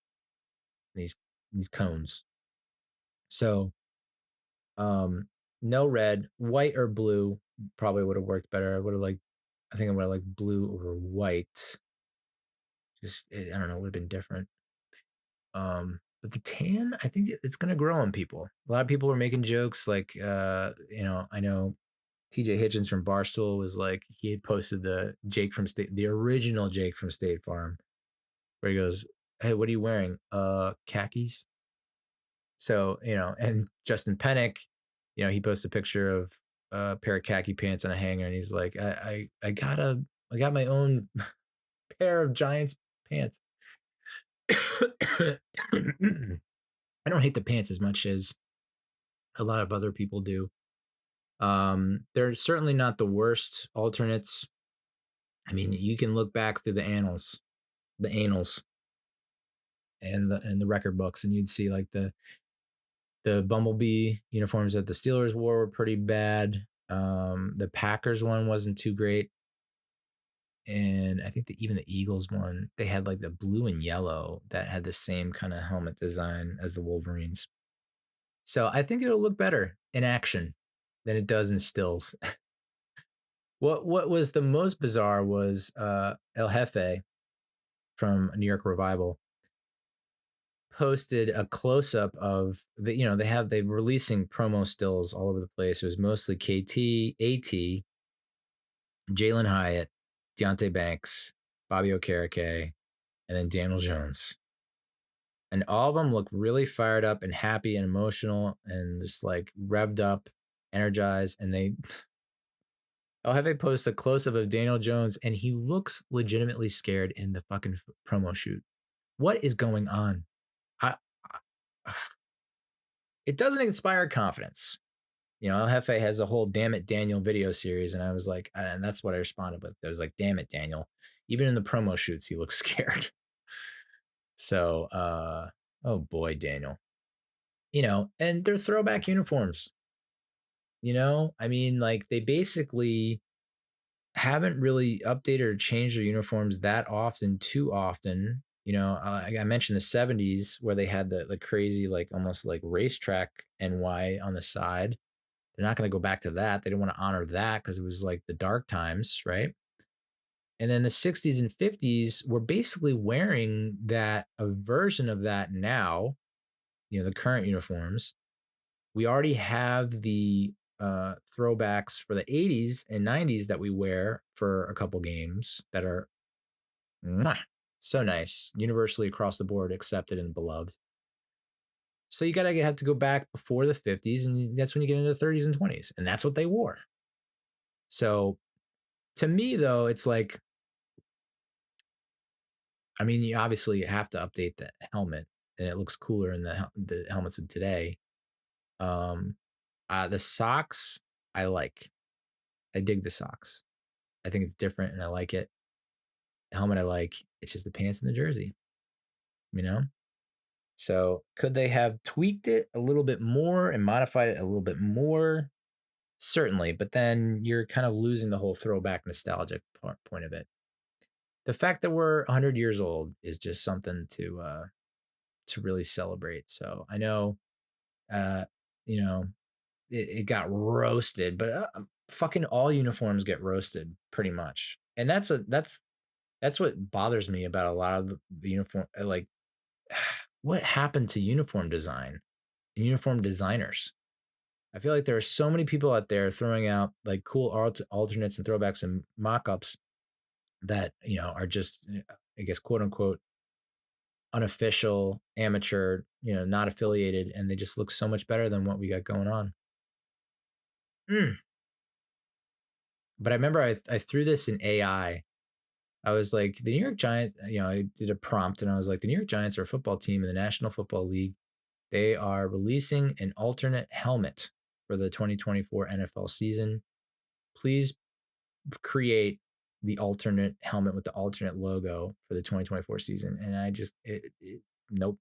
these these cones. So no red, white or blue probably would have worked better. I think I would have liked blue over white. Just I don't know, it would have been different. But the tan, I think it's gonna grow on people. A lot of people were making jokes like, I know TJ Hitchens from Barstool was like, he had posted the original Jake from State Farm, where he goes, "Hey, what are you wearing? Khakis." So, and Justin Pennick, he posted a picture of a pair of khaki pants on a hanger, and he's like, I got my own pair of Giants pants. I don't hate the pants as much as a lot of other people do. They're certainly not the worst alternates. I mean, you can look back through the annals, and the record books, and you'd see like the Bumblebee uniforms that the Steelers wore were pretty bad. The Packers one wasn't too great. And I think even the Eagles one, they had like the blue and yellow that had the same kind of helmet design as the Wolverines. So I think it'll look better in action than it does in stills. What was the most bizarre was El Jefe from New York Revival posted a close-up of they're releasing promo stills all over the place. It was mostly KT, AT, Jalen Hyatt, Deontay Banks, Bobby Okereke, and then Daniel Jones. And all of them look really fired up and happy and emotional and just like revved up, energized. And I'll have a post a close up of Daniel Jones, and he looks legitimately scared in the fucking promo shoot. What is going on? It doesn't inspire confidence. El Jefe has a whole "Damn It Daniel" video series, and I was like, and that's what I responded with. I was like, "Damn it, Daniel!" Even in the promo shoots, he looks scared. So, oh boy, Daniel. And they're throwback uniforms. I mean, like they basically haven't really updated or changed their uniforms that often, too often. I mentioned the 70s where they had the crazy, like almost like racetrack NY on the side. They're not going to go back to that. They didn't want to honor that because it was like the dark times, right? And then the 60s and 50s, we're basically wearing a version of that now, the current uniforms. We already have the throwbacks for the 80s and 90s that we wear for a couple games that are so nice, universally across the board accepted and beloved. So you gotta have to go back before the 50s, and that's when you get into the 30s and 20s, and that's what they wore. So to me, though, it's like, I mean, you obviously have to update the helmet, and it looks cooler in the helmets of today. The socks, I like. I dig the socks. I think it's different, and I like it. The helmet, I like. It's just the pants and the jersey, you know? So could they have tweaked it a little bit more and modified it a little bit more? Certainly, but then you're kind of losing the whole throwback nostalgic point of it. The fact that we're 100 years old is just something to really celebrate. So I know, you know, it got roasted, but fucking all uniforms get roasted pretty much, and that's what bothers me about a lot of the uniform. Like, what happened to uniform design and uniform designers? I feel like there are so many people out there throwing out like cool alternates and throwbacks and mock-ups that are just, I guess, quote unquote unofficial, amateur, not affiliated, and they just look so much better than what we got going on. But I remember I threw this in AI I was like, the New York Giants, I did a prompt and I was like, the New York Giants are a football team in the National Football League. They are releasing an alternate helmet for the 2024 NFL season. Please create the alternate helmet with the alternate logo for the 2024 season. And I just, nope.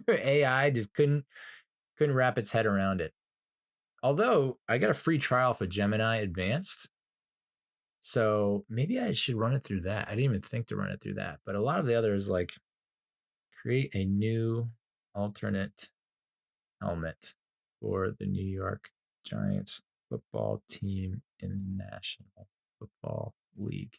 AI just couldn't wrap its head around it. Although I got a free trial for Gemini Advanced. So maybe I should run it through that. I didn't even think to run it through that. But a lot of the others, like create a new alternate helmet for the New York Giants football team in the National Football League.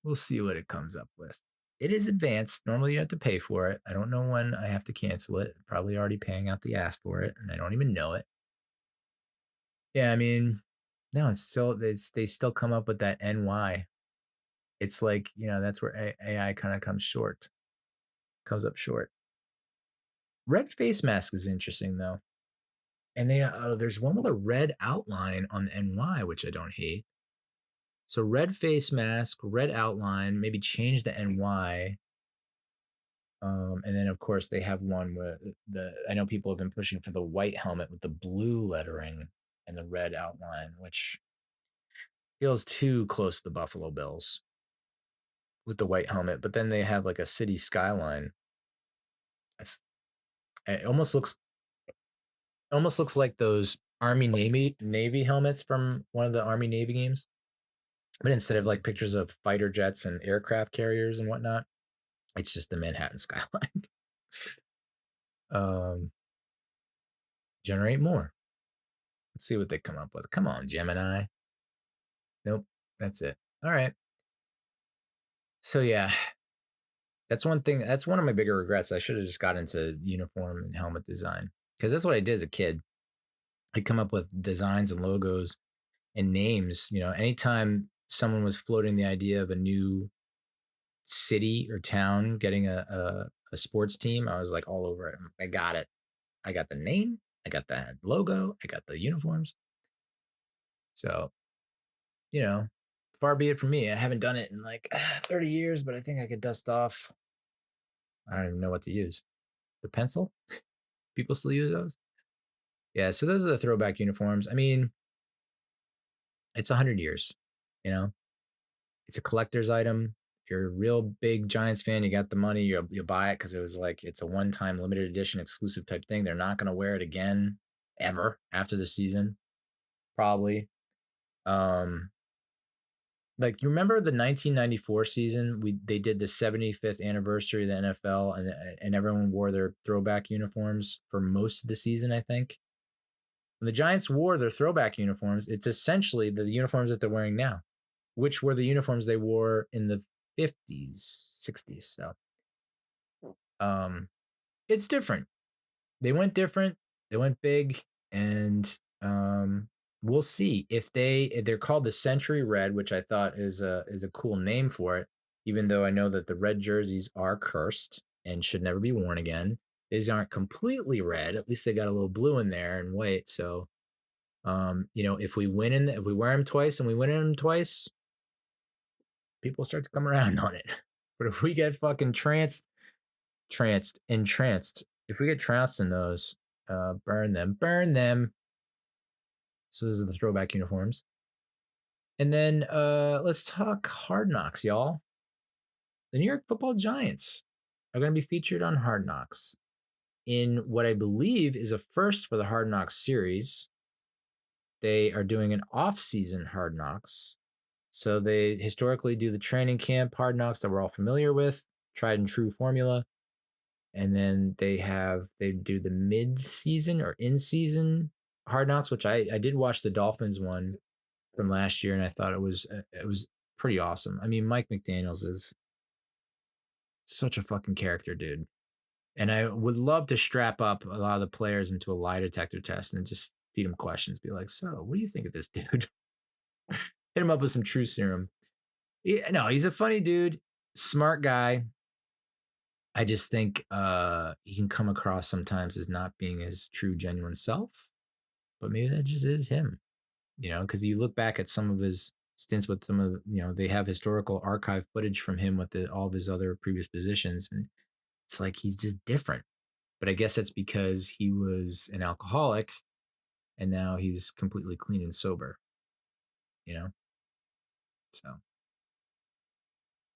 We'll see what it comes up with. It is advanced. Normally you have to pay for it. I don't know when I have to cancel it. Probably already paying out the ass for it, and I don't even know it. Yeah, I mean, no, they still come up with that NY. It's like, that's where AI kind of comes up short. Red face mask is interesting though. And there's one with a red outline on the NY, which I don't hate. So red face mask, red outline, maybe change the NY. And then of course they have one where I know people have been pushing for the white helmet with the blue lettering and the red outline, which feels too close to the Buffalo Bills with the white helmet. But then they have like a city skyline. It almost looks like those Army Navy helmets from one of the Army Navy games. But instead of like pictures of fighter jets and aircraft carriers and whatnot, it's just the Manhattan skyline. Generate more. Let's see what they come up with. Come on, Gemini. Nope, that's it. All right. So yeah, that's one thing. That's one of my bigger regrets. I should have just got into uniform and helmet design because that's what I did as a kid. I'd come up with designs and logos and names. Anytime someone was floating the idea of a new city or town getting a sports team, I was like all over it. I got it. I got the name. I got the logo. I got the uniforms. So, far be it from me. I haven't done it in like 30 years, but I think I could dust off. I don't even know what to use. The pencil? People still use those? Yeah, so those are the throwback uniforms. I mean, it's 100 years, It's a collector's item. If you're a real big Giants fan, you got the money, you'll buy it because it was like it's a one-time limited edition exclusive type thing. They're not going to wear it again ever after the season, probably. Like you remember the 1994 season? They did the 75th anniversary of the NFL, and everyone wore their throwback uniforms for most of the season. I think when the Giants wore their throwback uniforms, it's essentially the uniforms that they're wearing now, which were the uniforms they wore in the 50s, 60s. So, it's different. They went different. They went big, and we'll see if they're called the Century Red, which I thought is a cool name for it. Even though I know that the red jerseys are cursed and should never be worn again. These aren't completely red. At least they got a little blue in there and white. So, if we wear them twice and we win them twice, people start to come around on it. But if we get fucking entranced, if we get trounced in those, burn them. So those are the throwback uniforms. And then let's talk Hard Knocks, y'all. The New York Football Giants are going to be featured on Hard Knocks in what I believe is a first for the Hard Knocks series. They are doing an off-season Hard Knocks. So they historically do the training camp Hard Knocks that we're all familiar with, tried and true formula. And then they do the mid-season or in-season Hard Knocks, which I did watch the Dolphins one from last year, and I thought it was pretty awesome. I mean, Mike McDaniels is such a fucking character, dude. And I would love to strap up a lot of the players into a lie detector test and just feed them questions. Be like, so what do you think of this dude? Hit him up with some true serum. No, he's a funny dude, smart guy. I just think he can come across sometimes as not being his true, genuine self. But maybe that just is him, because you look back at some of his stints with some of, they have historical archive footage from him with all of his other previous positions. And it's like he's just different. But I guess that's because he was an alcoholic and now he's completely clean and sober, you know? So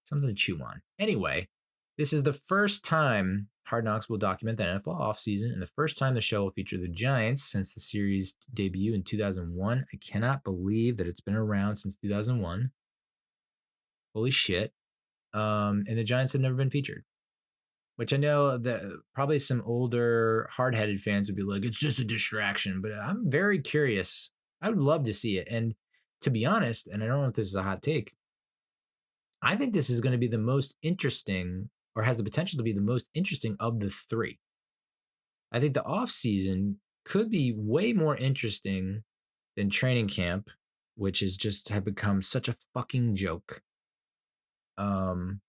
something to chew on. Anyway, this is the first time Hard Knocks will document the NFL offseason and the first time the show will feature the Giants since the series debut in 2001. I cannot believe that it's been around since 2001. Holy shit. And the Giants have never been featured, which I know that probably some older hard-headed fans would be like, it's just a distraction, but I'm very curious. I would love to see it. And to be honest, and I don't know if this is a hot take, I think this is going to be the most interesting, or has the potential to be the most interesting of the three. I think the off season could be way more interesting than training camp, which is just have become such a fucking joke. And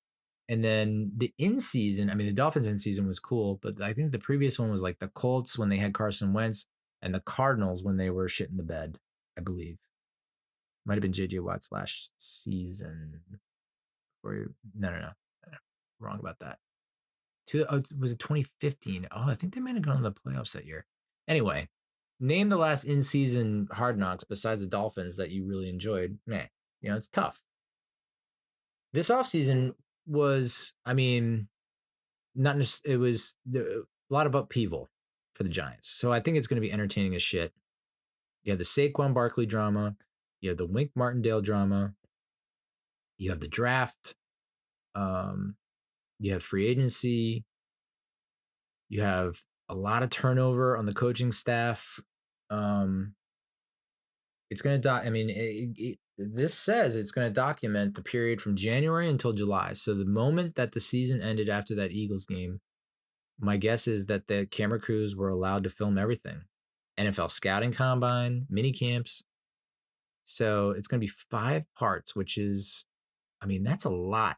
then the in season, I mean, the Dolphins in season was cool, but I think the previous one was like the Colts when they had Carson Wentz and the Cardinals when they were shit in the bed, I believe. Might have been JJ Watt's last season. Or no. Wrong about that. Was it 2015? Oh, I think they might have gone to the playoffs that year. Anyway, name the last in-season Hard Knocks besides the Dolphins that you really enjoyed. Meh, it's tough. This offseason was, I mean, it was a lot of upheaval for the Giants. So I think it's going to be entertaining as shit. You have the Saquon Barkley drama. You have the Wink Martindale drama. You have the draft. You have free agency. You have a lot of turnover on the coaching staff. It's going to this says it's going to document the period from January until July. So the moment that the season ended after that Eagles game, my guess is that the camera crews were allowed to film everything. NFL scouting combine, mini camps. So it's going to be 5 parts, which is, that's a lot.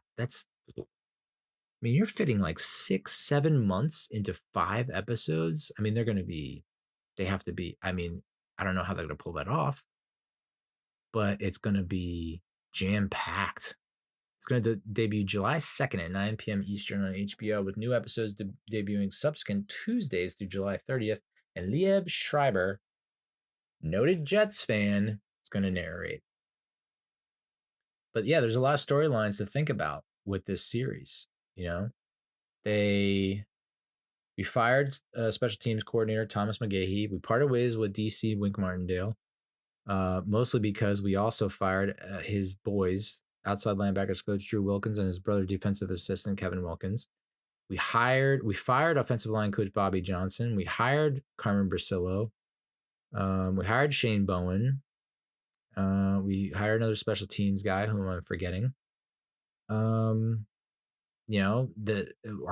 You're fitting like 6-7 months into 5 episodes. They have to be, I don't know how they're going to pull that off, but it's going to be jam-packed. It's going to debut July 2nd at 9 p.m. Eastern on HBO, with new episodes debuting subsequent Tuesdays through July 30th. And Lieb Schreiber, noted Jets fan, is going to narrate. But yeah, there's a lot of storylines to think about with this series. We fired special teams coordinator Thomas McGahee. We parted ways with DC Wink Martindale, mostly because we also fired his boys, outside linebackers coach Drew Wilkins and his brother defensive assistant Kevin Wilkins. We fired offensive line coach Bobby Johnson. We hired Carmen Brasillo. We hired Shane Bowen. We hired another special teams guy whom I'm forgetting. Are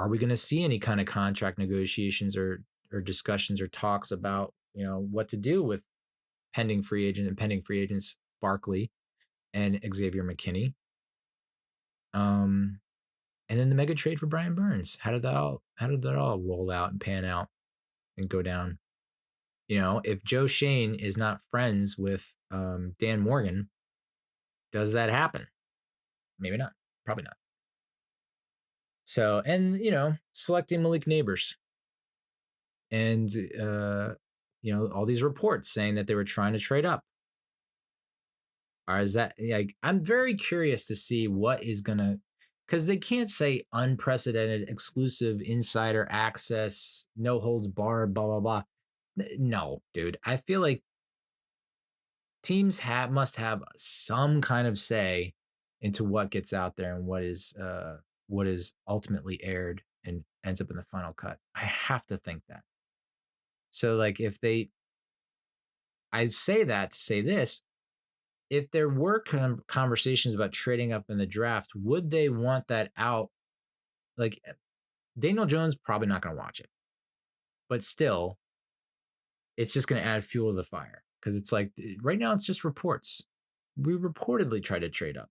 we going to see any kind of contract negotiations or discussions or talks about, what to do with pending free agents Barkley and Xavier McKinney? And then the mega trade for Brian Burns. How did that all roll out and pan out and go down? If Joe Shane is not friends with Dan Morgan, does that happen? Maybe not. Probably not. So, and selecting Malik Neighbors, and all these reports saying that they were trying to trade up. Or is that I'm very curious to see what is gonna, because they can't say unprecedented, exclusive, insider access, no holds barred, blah blah blah. No, dude. I feel like teams must have some kind of say into what gets out there and what is ultimately aired and ends up in the final cut. I have to think that. So I say that to say this: if there were conversations about trading up in the draft, would they want that out? Like, Daniel Jones probably not going to watch it, but still, it's just going to add fuel to the fire, because it's like right now it's just reports. We reportedly tried to trade up.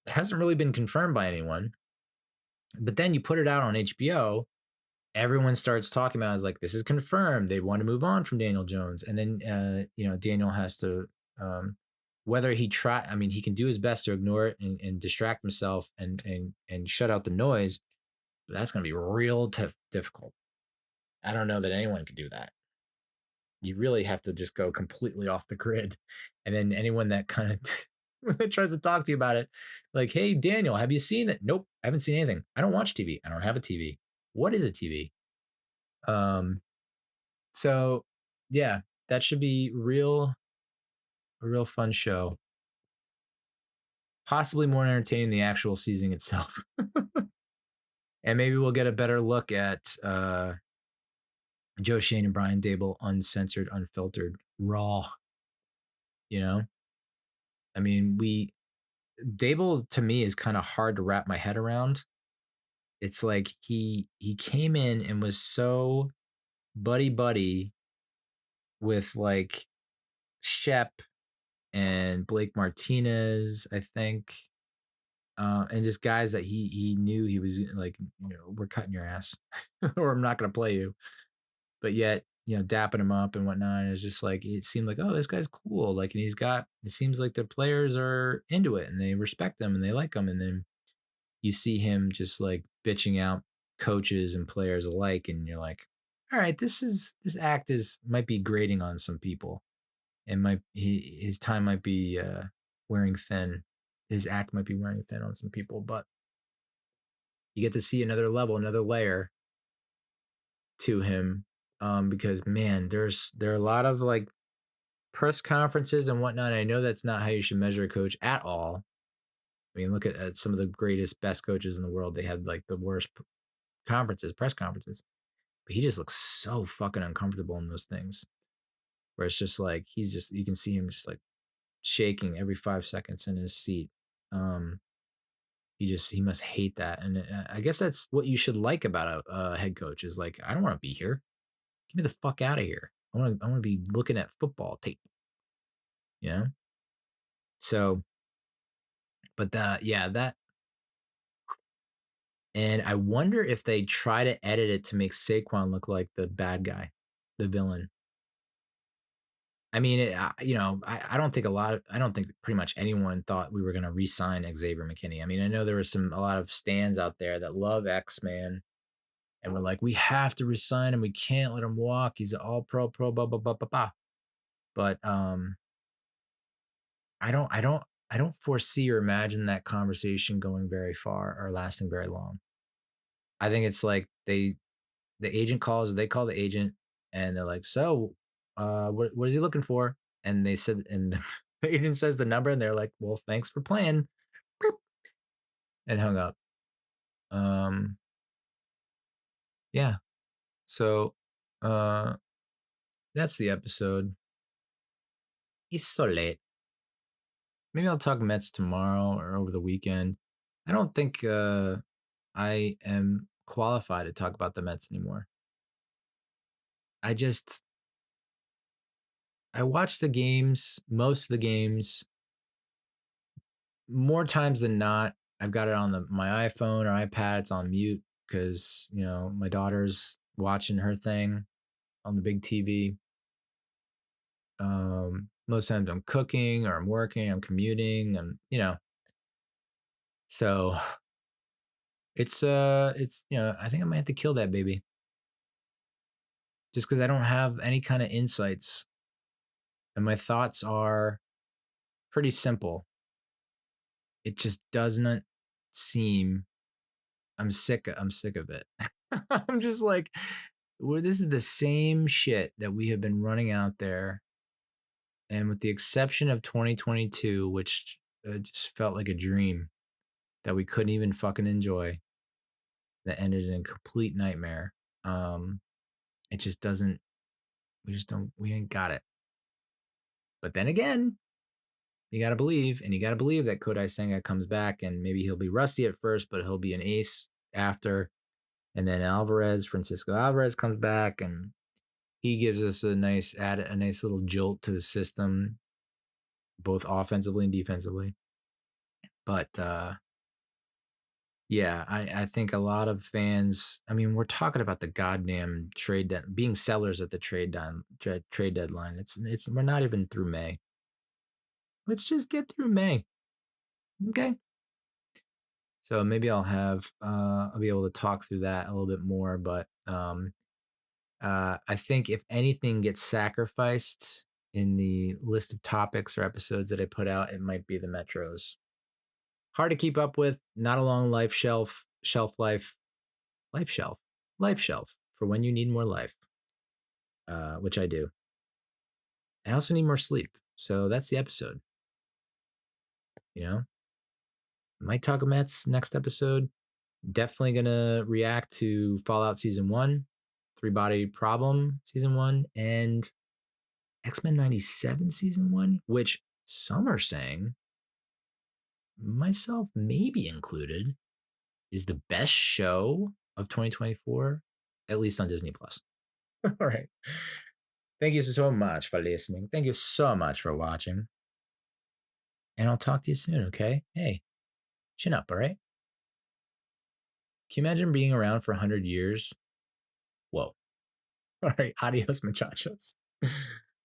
It hasn't really been confirmed by anyone, but then you put it out on HBO. Everyone starts talking about it as like, this is confirmed. They want to move on from Daniel Jones, and then Daniel has to whether he try, I mean, he can do his best to ignore it and distract himself and shut out the noise. But that's going to be real difficult. I don't know that anyone can do that. You really have to just go completely off the grid. And then anyone that kind of that tries to talk to you about it, like, hey, Daniel, have you seen it? Nope, I haven't seen anything. I don't watch TV. I don't have a TV. What is a TV? So yeah, that should be a real fun show. Possibly more entertaining than the actual season itself. And maybe we'll get a better look at Joe Shane and Brian Dable, uncensored, unfiltered, raw. You know, I mean, Dable to me is kind of hard to wrap my head around. It's like he came in and was so buddy with like Shep and Blake Martinez, I think, and just guys that he knew he was like, we're cutting your ass, or I'm not gonna play you. But yet, dapping him up and whatnot. And it's just like, it seemed like, oh, this guy's cool. Like, and it seems like the players are into it and they respect him and they like him. And then you see him just like bitching out coaches and players alike. And you're like, all right, this act might be grating on some people, and his time might be wearing thin. His act might be wearing thin on some people, but you get to see another level, another layer to him, because man, there are a lot of like press conferences and whatnot. I know that's not how you should measure a coach at all. I mean, look at some of the greatest, best coaches in the world. They had like the worst press conferences, but he just looks so fucking uncomfortable in those things, where it's just like you can see him just like shaking every 5 seconds in his seat. He must hate that, and I guess that's what you should like about a head coach is like, I don't want to be here. Get me the fuck out of here. I want to be looking at football tape. So, but that, and I wonder if they try to edit it to make Saquon look like the bad guy, the villain. I mean, I don't think I don't think pretty much anyone thought we were going to re-sign Xavier McKinney. I mean, I know there were a lot of stands out there that love X-Man and we're like, we have to resign him. We can't let him walk. He's an all-pro, blah, blah, blah, blah, blah. But I don't foresee or imagine that conversation going very far or lasting very long. I think it's like the agent calls, or they call the agent, and they're like, "So, what is he looking for?" And they said, and the agent says the number, and they're like, "Well, thanks for playing," and hung up. Yeah. So, that's the episode. It's so late. Maybe I'll talk Mets tomorrow or over the weekend. I don't think I am qualified to talk about the Mets anymore. I watch the games, most of the games, more times than not. I've got it on my iPhone or iPad. It's on mute because my daughter's watching her thing on the big TV. Most times I'm cooking or I'm working, I'm commuting, and so it's I think I might have to kill that baby just because I don't have any kind of insights, and my thoughts are pretty simple. It just doesn't seem. I'm sick of it. I'm just like, this is the same shit that we have been running out there, and with the exception of 2022, which just felt like a dream that we couldn't even fucking enjoy, that ended in a complete nightmare. It just doesn't. We ain't got it. But then again, you got to believe, and you got to believe that Kodai Senga comes back, and maybe he'll be rusty at first, but he'll be an ace after. And then Francisco Alvarez comes back, and he gives us a nice little jolt to the system, both offensively and defensively. But yeah, I think a lot of fans. I mean, we're talking about the goddamn being sellers at the trade deadline. It's we're not even through May. let's just get through May. Okay. So maybe I'll be able to talk through that a little bit more, but I think if anything gets sacrificed in the list of topics or episodes that I put out, it might be the metros. Hard to keep up with, not a long shelf life shelf for when you need more life, which I do. I also need more sleep. So that's the episode. You know, might talk Mets next episode. Definitely gonna react to Fallout Season 1, Three Body Problem Season 1, and X-Men 97 Season 1, which some are saying, myself maybe included, is the best show of 2024, at least on Disney Plus. All right. Thank you so much for listening. Thank you so much for watching. And I'll talk to you soon, okay? Hey, chin up, all right? Can you imagine being around for 100 years? Whoa. All right. Adios, muchachos.